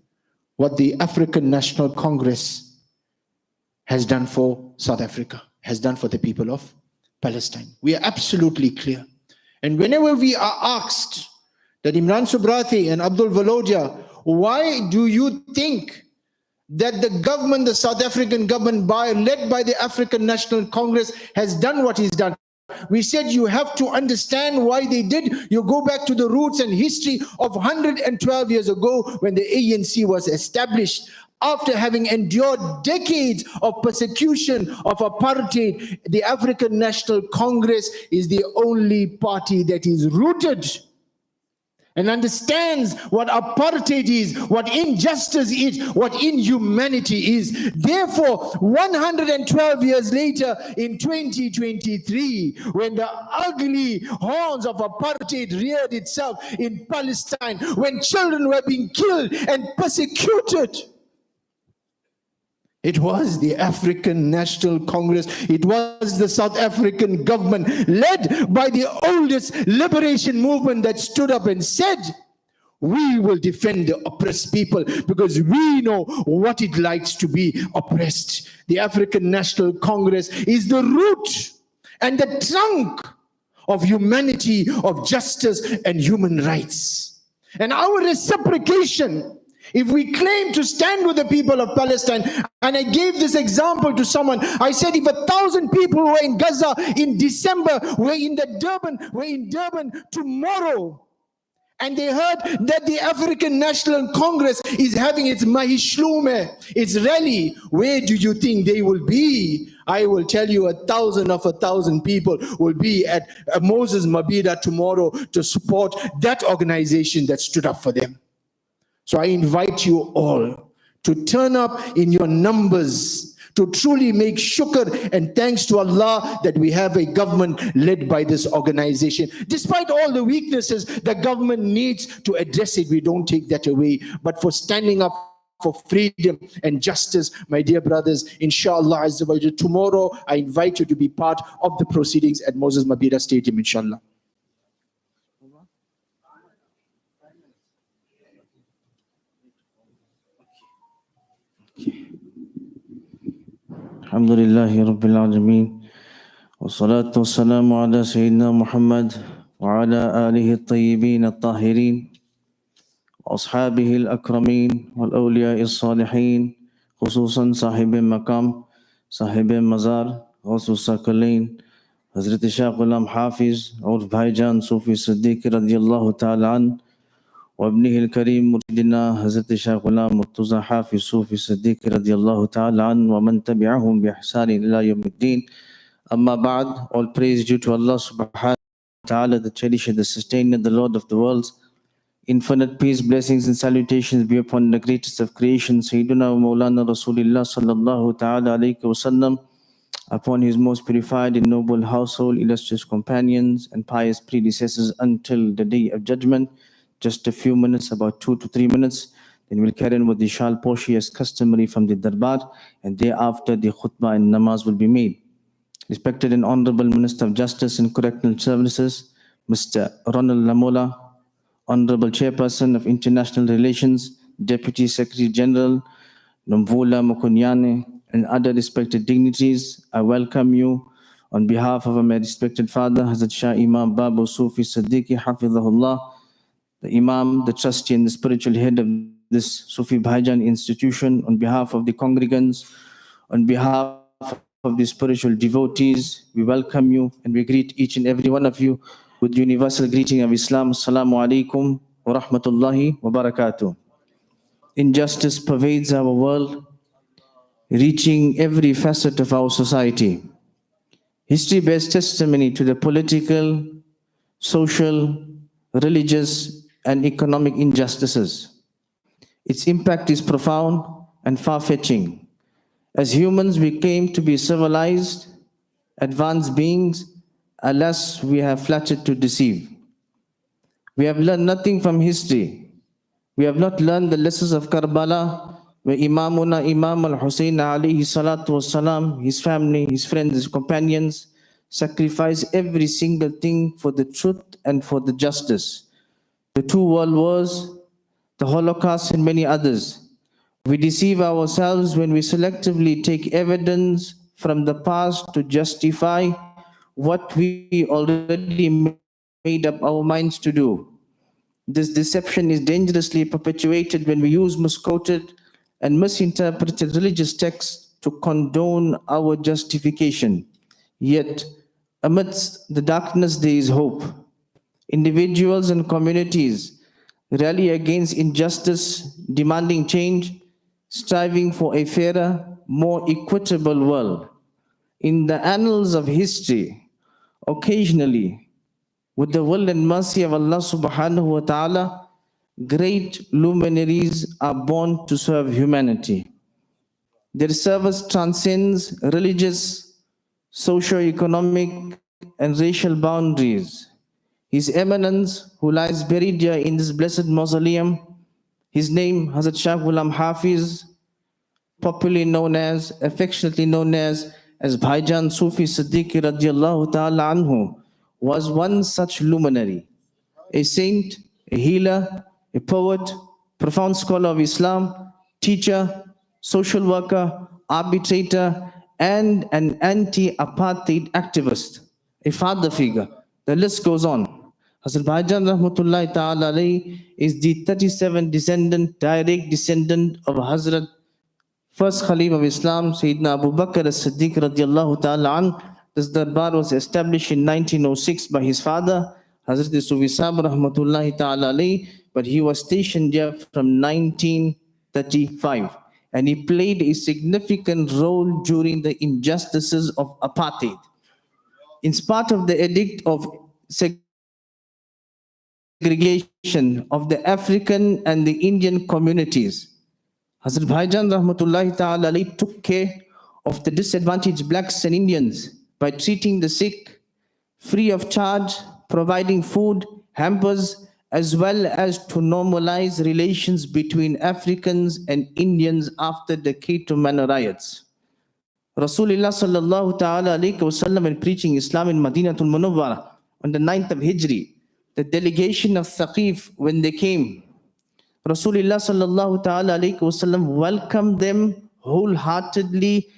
what the African National Congress has done for South Africa, has done for the people of Palestine. We are absolutely clear. And whenever we are asked that Imran Subrati and Abdul Valodia, why do you think that the government, the South African government, led by the African National Congress, has done what he's done? We said you have to understand why they did. You go back to the roots and history of 112 years ago when the ANC was established. After having endured decades of persecution, of apartheid, the African National Congress is the only party that is rooted and understands what apartheid is, what injustice is, what inhumanity is. Therefore, 112 years later, in 2023, when the ugly horns of apartheid reared itself in Palestine, when children were being killed and persecuted, it was the African National Congress, it was the South African government, led by the oldest liberation movement, that stood up and said, we will defend the oppressed people because we know what it likes to be oppressed. The African National Congress is the root and the trunk of humanity, of justice and human rights. And our reciprocation, if we claim to stand with the people of Palestine, and I gave this example to someone, I said if 1,000 people were in Gaza in December, we're in Durban tomorrow, and they heard that the African National Congress is having its Mahishlume, its rally, where do you think they will be? I will tell you 1,000 of 1,000 people will be at Moses Mabhida tomorrow to support that organization that stood up for them. So I invite you all to turn up in your numbers, to truly make shukr and thanks to Allah that we have a government led by this organization. Despite all the weaknesses, the government needs to address it. We don't take that away. But for standing up for freedom and justice, my dear brothers, inshallah, tomorrow I invite you to be part of the proceedings at Moses Mabhida Stadium, inshallah. Alhamdulillahi Rabbil Alameen. Wassalatu wassalamu ala Sayyidina Muhammad wa ala alihi at-tayyibin at-tahirin wa ashabihi al-akrameen wal awliya'i as-salihin, khususan Saheb Maqam, Saheb Mazar, Ghusus Sakalain, Hazrat Shah Ghulam Hafiz, Aur Bhaijaan Soofie Siddiq radiyallahu ta'ala an, وابنه الكريم مرشدنا حضرت شاہ غلام مرتضی حافظ صوفی صدیق رضی اللہ تعالی عنہ ومن تبعهم بإحسان إلى يوم الدين. Amma ba'd, all praise due to Allah subhanahu wa ta'ala, the cherisher, the sustainer, the Lord of the worlds. Infinite peace, blessings and salutations be upon the greatest of creation, Sayyiduna wa Mawlana Rasulullah sallallahu ta'ala alayhi wa sallam, upon his most purified and noble household, illustrious companions and pious predecessors until the day of judgment. Just a few minutes, about 2 to 3 minutes, then we'll carry on with the Shal Poshi as customary from the Darbaar, and thereafter the khutbah and namaz will be made. Respected and Honorable Minister of Justice and Correctional Services, Mr. Ronald Lamola, Honorable Chairperson of International Relations, Deputy Secretary General, Nomvula Mokonyane, and other respected dignitaries, I welcome you on behalf of my respected father, Hazrat Shah Imam Babu Soofie Siddiqui Hafidhahullah, the Imam, the trustee and the spiritual head of this Soofie Bhaijaan institution, on behalf of the congregants, on behalf of the spiritual devotees, we welcome you and we greet each and every one of you with the universal greeting of Islam. Assalamu alaikum wa rahmatullahi wa barakatuh. Injustice pervades our world, reaching every facet of our society. History bears testimony to the political, social, religious, and economic injustices. Its impact is profound and far-fetching. As humans, we claim to be civilized, advanced beings. Alas, we have flattered to deceive. We have learned nothing from history. We have not learned the lessons of Karbala, where Imamuna Imam al-Hussein alayhi salatu wassalam, his family, his friends, his companions, sacrificed every single thing for the truth and for the justice. The two world wars, the Holocaust, and many others. We deceive ourselves when we selectively take evidence from the past to justify what we already made up our minds to do. This deception is dangerously perpetuated when we use misquoted and misinterpreted religious texts to condone our justification. Yet, amidst the darkness, there is hope. Individuals and communities rally against injustice, demanding change, striving for a fairer, more equitable world. In the annals of history, occasionally, with the will and mercy of Allah subhanahu wa ta'ala, great luminaries are born to serve humanity. Their service transcends religious, socio-economic, and racial boundaries. His Eminence, who lies buried here in this blessed mausoleum, his name, Hazrat Shah Ghulam Hafiz, affectionately known as Bhaijaan Soofie Siddiqui radiallahu ta'ala anhu, was one such luminary, a saint, a healer, a poet, profound scholar of Islam, teacher, social worker, arbitrator, and an anti-apartheid activist, a father figure. The list goes on. Hazrat Bhaijaan rahmatullahi ta'ala alayhi is the 37th direct descendant of Hazrat First Khalif of Islam, Sayyidina Abu Bakr as-Siddiq radiallahu ta'ala an. This Darbaar was established in 1906 by his father, Hazrat Soofie Saheb rahmatullahi ta'ala alayhi, but he was stationed here from 1935. And he played a significant role during the injustices of apartheid. In spite of the edict of segregation of the African and the Indian communities, Hazrat Bhaijaan rahmatullahi ta'ala alayhi took care of the disadvantaged blacks and Indians by treating the sick free of charge, providing food, hampers, as well as to normalize relations between Africans and Indians after the Cato Manor riots. Rasulullah sallallahu ta'ala alayhi wasallam, when preaching Islam in Madinatul Munawwara on the 9th of Hijri, the delegation of Thaqif, when they came, Rasulullah sallallahu ta'ala alayhi wasallam welcomed them wholeheartedly,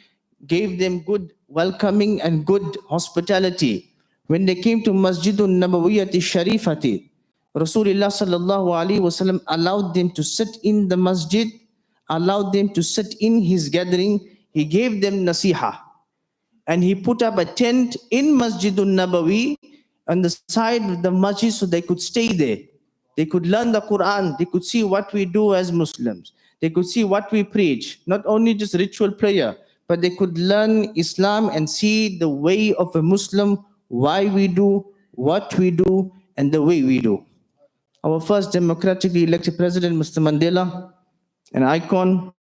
gave them good welcoming and good hospitality. When they came to Masjidun Nabawiyyati Sharifati, Rasulullah sallallahu alayhi wasallam allowed them to sit in the masjid, allowed them to sit in his gathering. He gave them nasiha. And he put up a tent in Masjidun Nabawi on the side of the masjid so they could stay there. They could learn the Quran. They could see what we do as Muslims. They could see what we preach. Not only just ritual prayer, but they could learn Islam and see the way of a Muslim, why we do, what we do, and the way we do. Our first democratically elected president, Mr. Mandela, an icon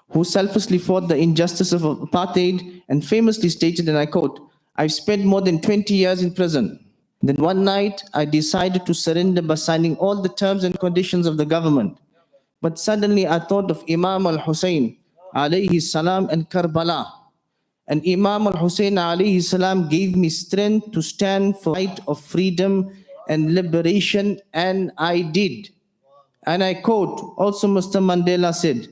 who selflessly fought the injustice of apartheid and famously stated, and I quote, "I've spent more than 20 years in prison. Then one night, I decided to surrender by signing all the terms and conditions of the government. But suddenly I thought of Imam al-Hussein, alayhi salam, and Karbala. And Imam al-Hussein, alayhi salam, gave me strength to stand for the right of freedom and liberation, and I did." And I quote, also Mr. Mandela said,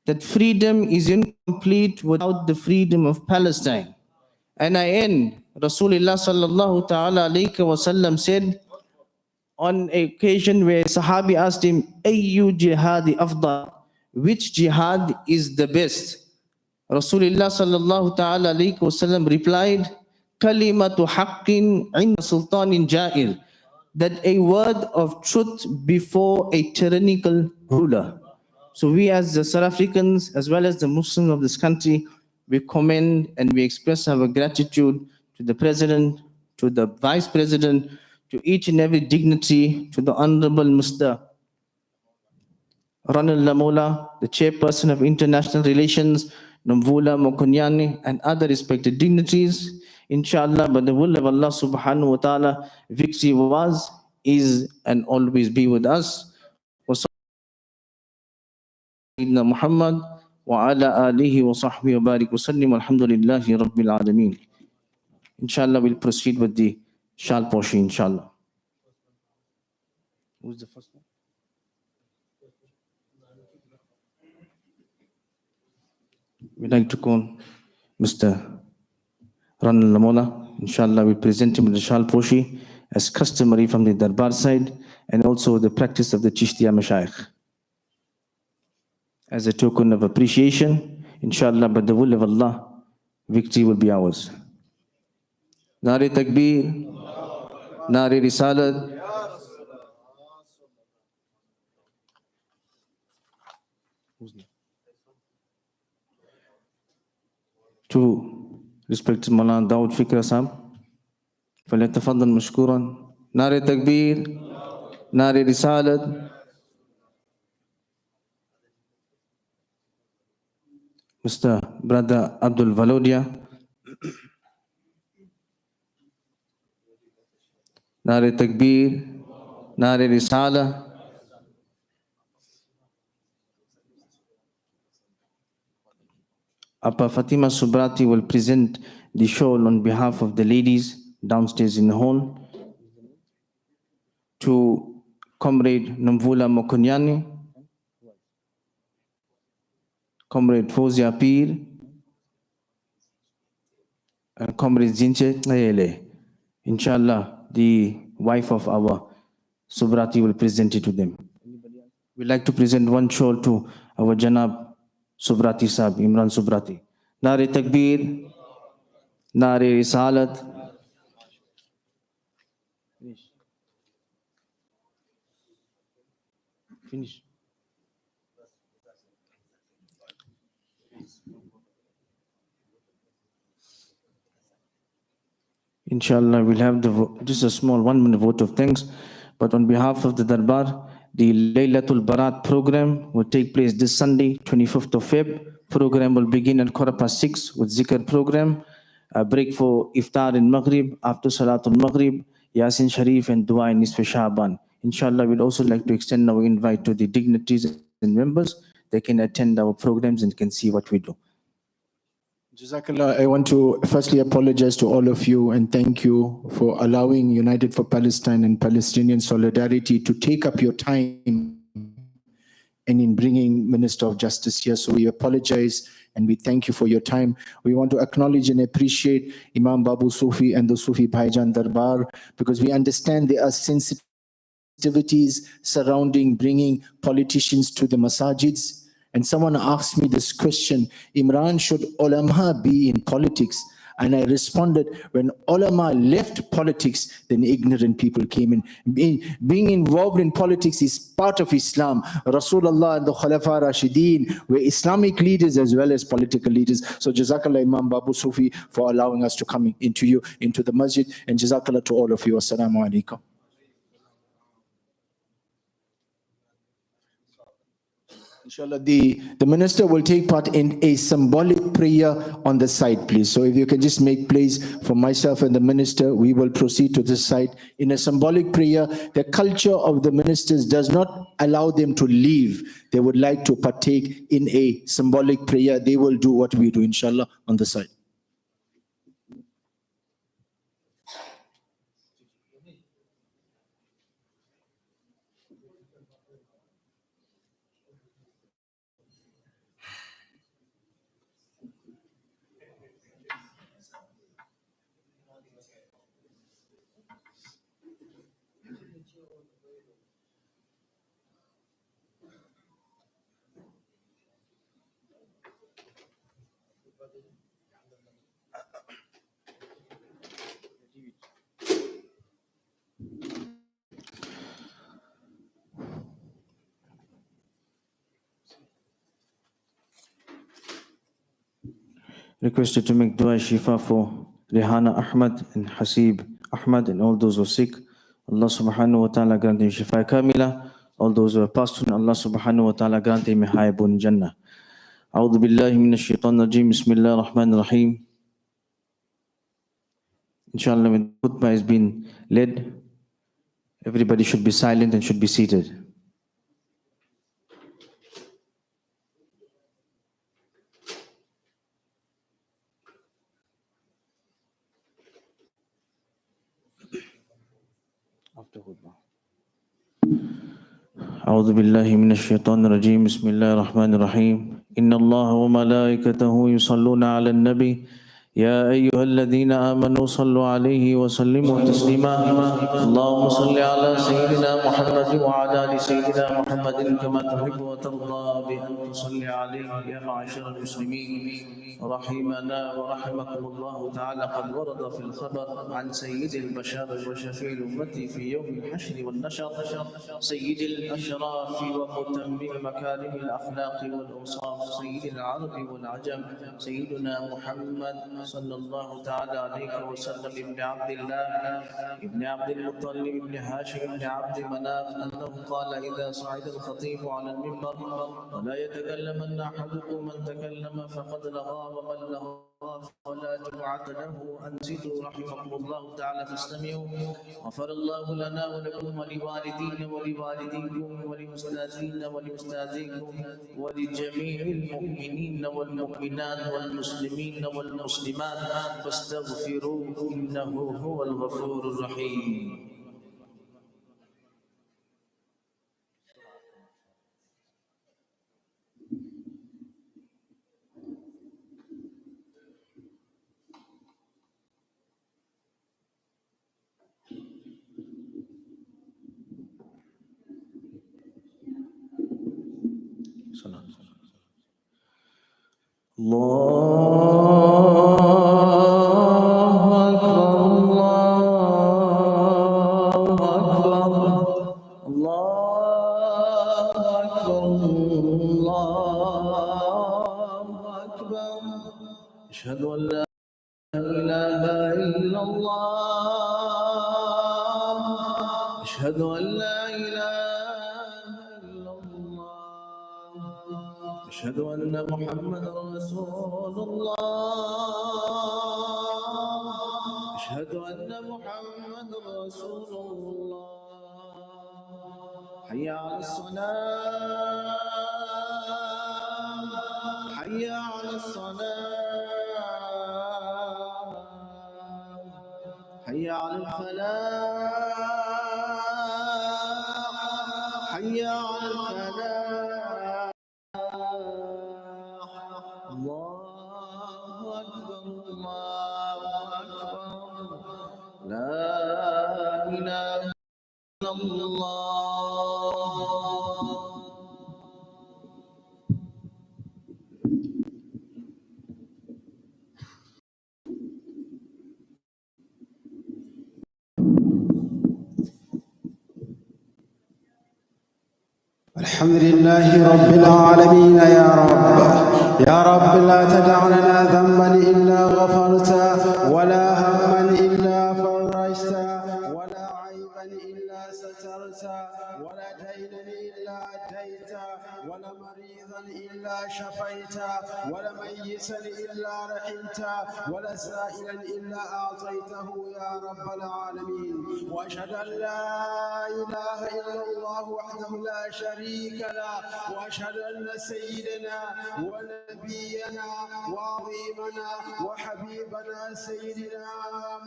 that freedom is incomplete without the freedom of Palestine. And I end, Rasulullah sallallahu ta'ala alayhi wa sallam said, on a occasion where Sahabi asked him, Ayyu jihadi afdal, which jihad is the best? Rasulullah sallallahu ta'ala alayhi wa sallam replied, Kalimatu haqqin inda sultanin ja'ir, that a word of truth before a tyrannical ruler. So we as the South Africans, as well as the Muslims of this country, we commend and we express our gratitude to the President, to the Vice President, to each and every dignitary, to the Honorable Mr. Ronald Lamola, the Chairperson of International Relations, Nomvula Mokonyane, and other respected dignitaries. Inshallah, by the will of Allah subhanahu wa ta'ala, victory was, is, and always be with us. Sayyidina Muhammad wa ala alihi wa sahbihi wa barik wa sallim, alhamdulillahi rabbil alameen. Inshallah, we'll proceed with the shal portion, inshallah. Who's the first one? we'd like to call Mr. Ronald Lamola. Inshallah, we present him with the Shal Poshi as customary from the Darbaar side and also the practice of the Chishtiya Mashayikh. As a token of appreciation, inshallah, by the will of Allah, victory will be ours. Nare Takbir, Nare Risalat. To respected Maulana Dawood Fikra Sahab, فليتفضل مشكورا. نار تكبير، نار رسالة. Mr. Brother Abdul Valodia. نار تكبير، نار رسالة. Appa Fatima Subrati will present the shawl on behalf of the ladies downstairs in the hall. To Comrade Nomvula Mokonyane, Comrade Fozia Pir, and Comrade Zinche Ngayele. Inshallah, the wife of our Subrati will present it to them. We'd like to present one shawl to our Janab Subrati Sahib, Imran Subrati. Nare Takbir, Nare Risalat. Finish. Inshallah, we'll have just a small 1 minute vote of thanks. But on behalf of the Darbaar, the Laylatul Barat program will take place this Sunday, 25th of Feb. Program will begin at 6:15 with Zikr program. A break for Iftar in Maghrib, after Salatul Maghrib, Yasin Sharif and Dua in Nisf Sha'ban. Inshallah, we'd also like to extend our invite to the dignitaries and members. They can attend our programs and can see what we do. Jazakallah, I want to firstly apologize to all of you and thank you for allowing United for Palestine and Palestinian Solidarity to take up your time and in bringing Minister of Justice here. So we apologize and we thank you for your time. We want to acknowledge and appreciate Imam Babu Soofie and the Soofie Bhaijaan Darbaar, because we understand there are sensitivities surrounding bringing politicians to the masajids. And someone asked me this question, Imran, should ulama be in politics? And I responded, when ulama left politics, then ignorant people came in. Being involved in politics is part of Islam. Rasulullah and the Khulafa Rashideen were Islamic leaders as well as political leaders. So Jazakallah Imam Babu Soofie for allowing us to come into the masjid. And Jazakallah to all of you. Assalamu alaikum. Inshallah, the minister will take part in a symbolic prayer on the side, please. So if you can just make place for myself and the minister, we will proceed to this side in a symbolic prayer. The culture of the ministers does not allow them to leave. They would like to partake in a symbolic prayer. They will do what we do, inshallah, on the side. Requested to make dua shifa for Rehana Ahmad and Hasib Ahmad and all those who are sick. Allah subhanahu wa ta'ala grant them shifa kamila. All those who are passed on, Allah subhanahu wa ta'ala grant them haybun jannah. A'udhu billahi minash shaitanir rajim. Bismillahir rahmanir rahim. Inshallah, when the khutbah has been led, everybody should be silent and should be seated. أعوذ بالله من الشيطان الرجيم بسم الله الرحمن الرحيم إن الله وملائكته يصلون على النبي يا أيها الذين آمنوا صلوا عليه وسلموا تسليما اللهم صل على سيدنا محمد وعلى آل سيدنا محمد كما تحب وترضى بأن تصلي عليه يا معشر المسلمين رحمنا ورحمكم الله تعالى. قد ورد في الخبر عن سيد البشر وشفيع الأمة في يوم الحشر والنشر سيد الأشراف ومتمم مكارم الأخلاق والأوصاف سيد العرب والعجم سيدنا محمد صلى الله تعالى عليه وسلم ابن عبد الله ابن عبد المطلب ابن هاشم ابن عبد مناف أنه قال إذا صعد الخطيب على المنبر ولا يتكلمن أحدكم من تكلم فقد لغى ومن لغى ولا جمعة له أنصتوا رحمكم الله تعالى فاستمعوا غفر الله لنا ولكم ولوالدينا ولوالديكم ولأستاذنا ولأستاذيكم ولجميع المؤمنين والمؤمنات والمسلمين والمسلمات فاستغفروه إنه هو الغفور الرحيم. أشهد أن لا إله إلا الله أشهد أن لا إله إلا الله أشهد أن محمدا رسول الله أشهد أن محمدا رسول الله حي على الصلاة حي على الصلاة حي على الفلاح حي على الفلاح الله أكبر الله أكبر لا إله إلا الله. الحمد لله رب العالمين. يا رب لا تدع لنا ذنبا إلا غفرته ولا هما إلا فرجته ولا عيبا إلا سترته ولا دينا إلا أديته ولا مريضا إلا شفيته ولا ميتا إلا رحمته ولا سائلا إلا أعطيته يا رب العالمين. وأشهد أن لا إله إلا الله وحده لا شريك له وأشهد أن سيدنا ونبينا وعظيمنا وحبيبنا سيدنا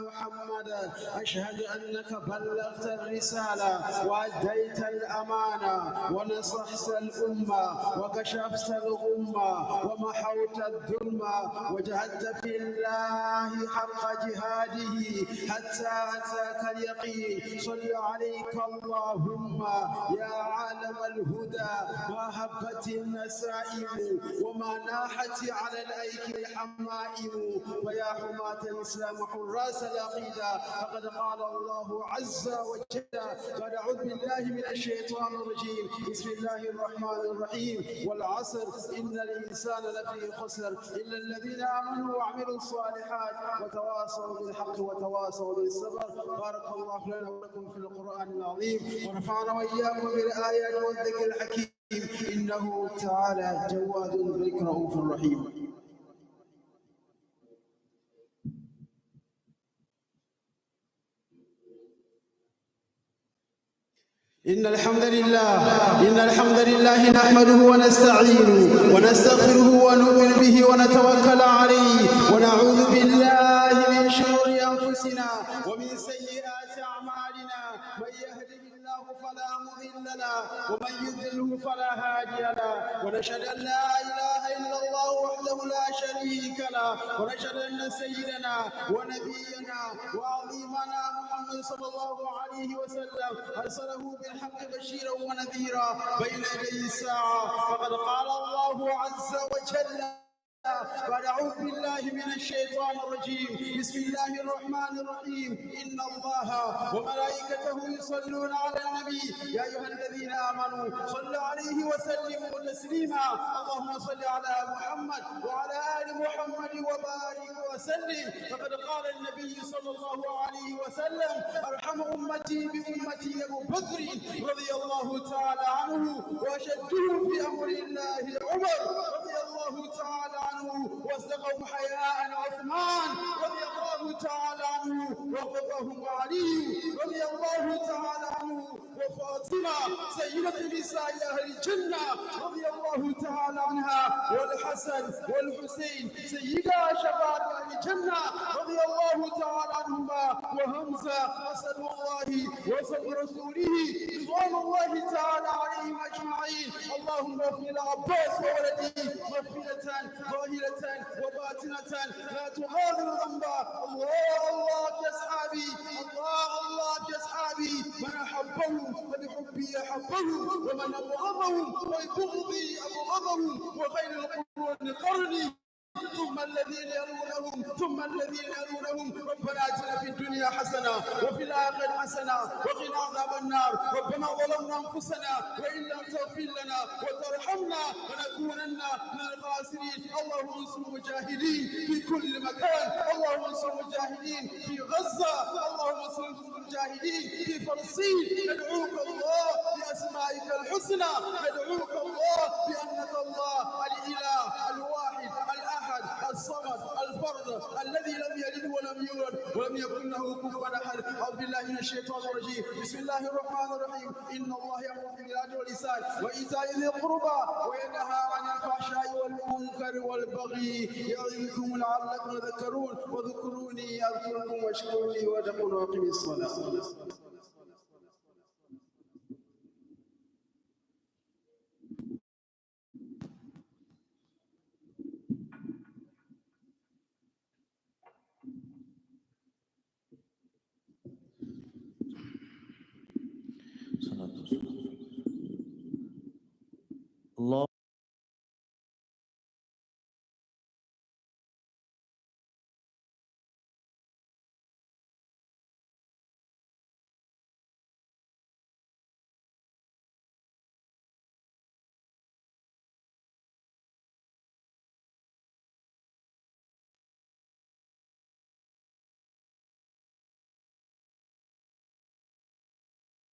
محمدا أشهد أنك بلغت الرسالة وأديت الأمانة ونصحت الأمة وكشفت الغمة ومحوت الظلمة وجهدت في الله حق جهاده حتى أتاك اليقين. صل عليك اللهم يا عالم الهدى ما هبت النسائم وما ناحت على الأيك الحمائم ويا حماة الإسلام حراس العقيدة فقد قال الله عز وجل بعد أعوذ بالله من الشيطان الرجيم بسم الله الرحمن الرحيم والعصر إن الإنسان لفي خسر إلا الذين آمنوا وعملوا الصالحات وتواصوا بالحق وتواصوا بالصبر. بارك الله لنا ولكم في القرآن العظيم ونفعنا وإياكم بالآيات والذكر الحكيم إنه تعالى جواد ذكر رؤوف رحيم. إن الحمد لله نحمده ونستعينه ونستغفره ونؤمن به ونتوكل عليه ونعوذ بالله من شرور أنفسنا ومن سيئات أعمالنا من يهده الله فلا مضل له ومن يضلله فلا هادي له، ونشهد أن لا إله إلا الله وحده لا شريك له، ونشهد أن سيدنا ونبينا وعظيمنا محمد صلى الله عليه وسلم أرسله بالحق بشيرا ونذيرا بين يدي الساعة. فقد قال الله عز وجل بعد أعوذ بالله من الشيطان الرجيم، بسم الله الرحمن الرحيم، إن الله وملائكته يصلون على النبي يا أيها الذين آمنوا صلوا عليه وسلموا تسليما. اللهم صل على محمد وعلى آل محمد وبارك وسلم. فقد قال النبي صلى الله عليه وسلم أرحم أمتي بأمتي أبو بكر رضي الله تعالى عنه، وأشده في أمر الله عمر رضي الله تعالى عنه، واصدقهم حياء عثمان رضي الله تعالى عنه، وفقهم علي رضي الله تعالى عنه، وفاطمة سيدة نساء أهل الجنة رضي الله تعالى عنها، والحسن والحسين سيدا شباب أهل الجنة رضي الله تعالى عنهما، وهمزة أسد الله وصل رسوله رضوان الله تعالى عليهم أجمعين. اللهم اغفر لعباس وولده مغفرة ظاهرة وباطنة لا تغادر ذنبا. الله كأصحابي، الله كأصحابي، من أحبهم فبحبي أحبهم، ومن أبغضهم فببغضي أبغضهم، وخير القرون قرني ثم الذين يلونهم ثم الذين يلونهم. ربنا آتنا في الدنيا حسنة وفي الآخرة حسنة وقنا عذاب النار. ربنا ظلمنا أنفسنا وإن لم تغفر لنا وترحمنا لنكونن من الخاسرين. اللهم انصر المجاهدين في كل مكان، اللهم انصر المجاهدين في غزة، اللهم انصر المجاهدين في فلسطين. ندعوك الله بأسمائك الحسنى، ندعوك الله بأنك الله الإله الواحد الأحد الصمد الفرد الذي لم يلد ولم يولد ولم يكن له كفوا احد. اعوذ بالله من الشيطان الرجيم، بسم الله الرحمن الرحيم، ان الله يامر بالعدل والاحسان وايتاء ذي القربى وينهى عن الفحشاء والمنكر والبغي يعظكم لعلكم تذكرون. واذكروني اذكركم واشكروا لي وادعوا واقيموا الصلاه. الله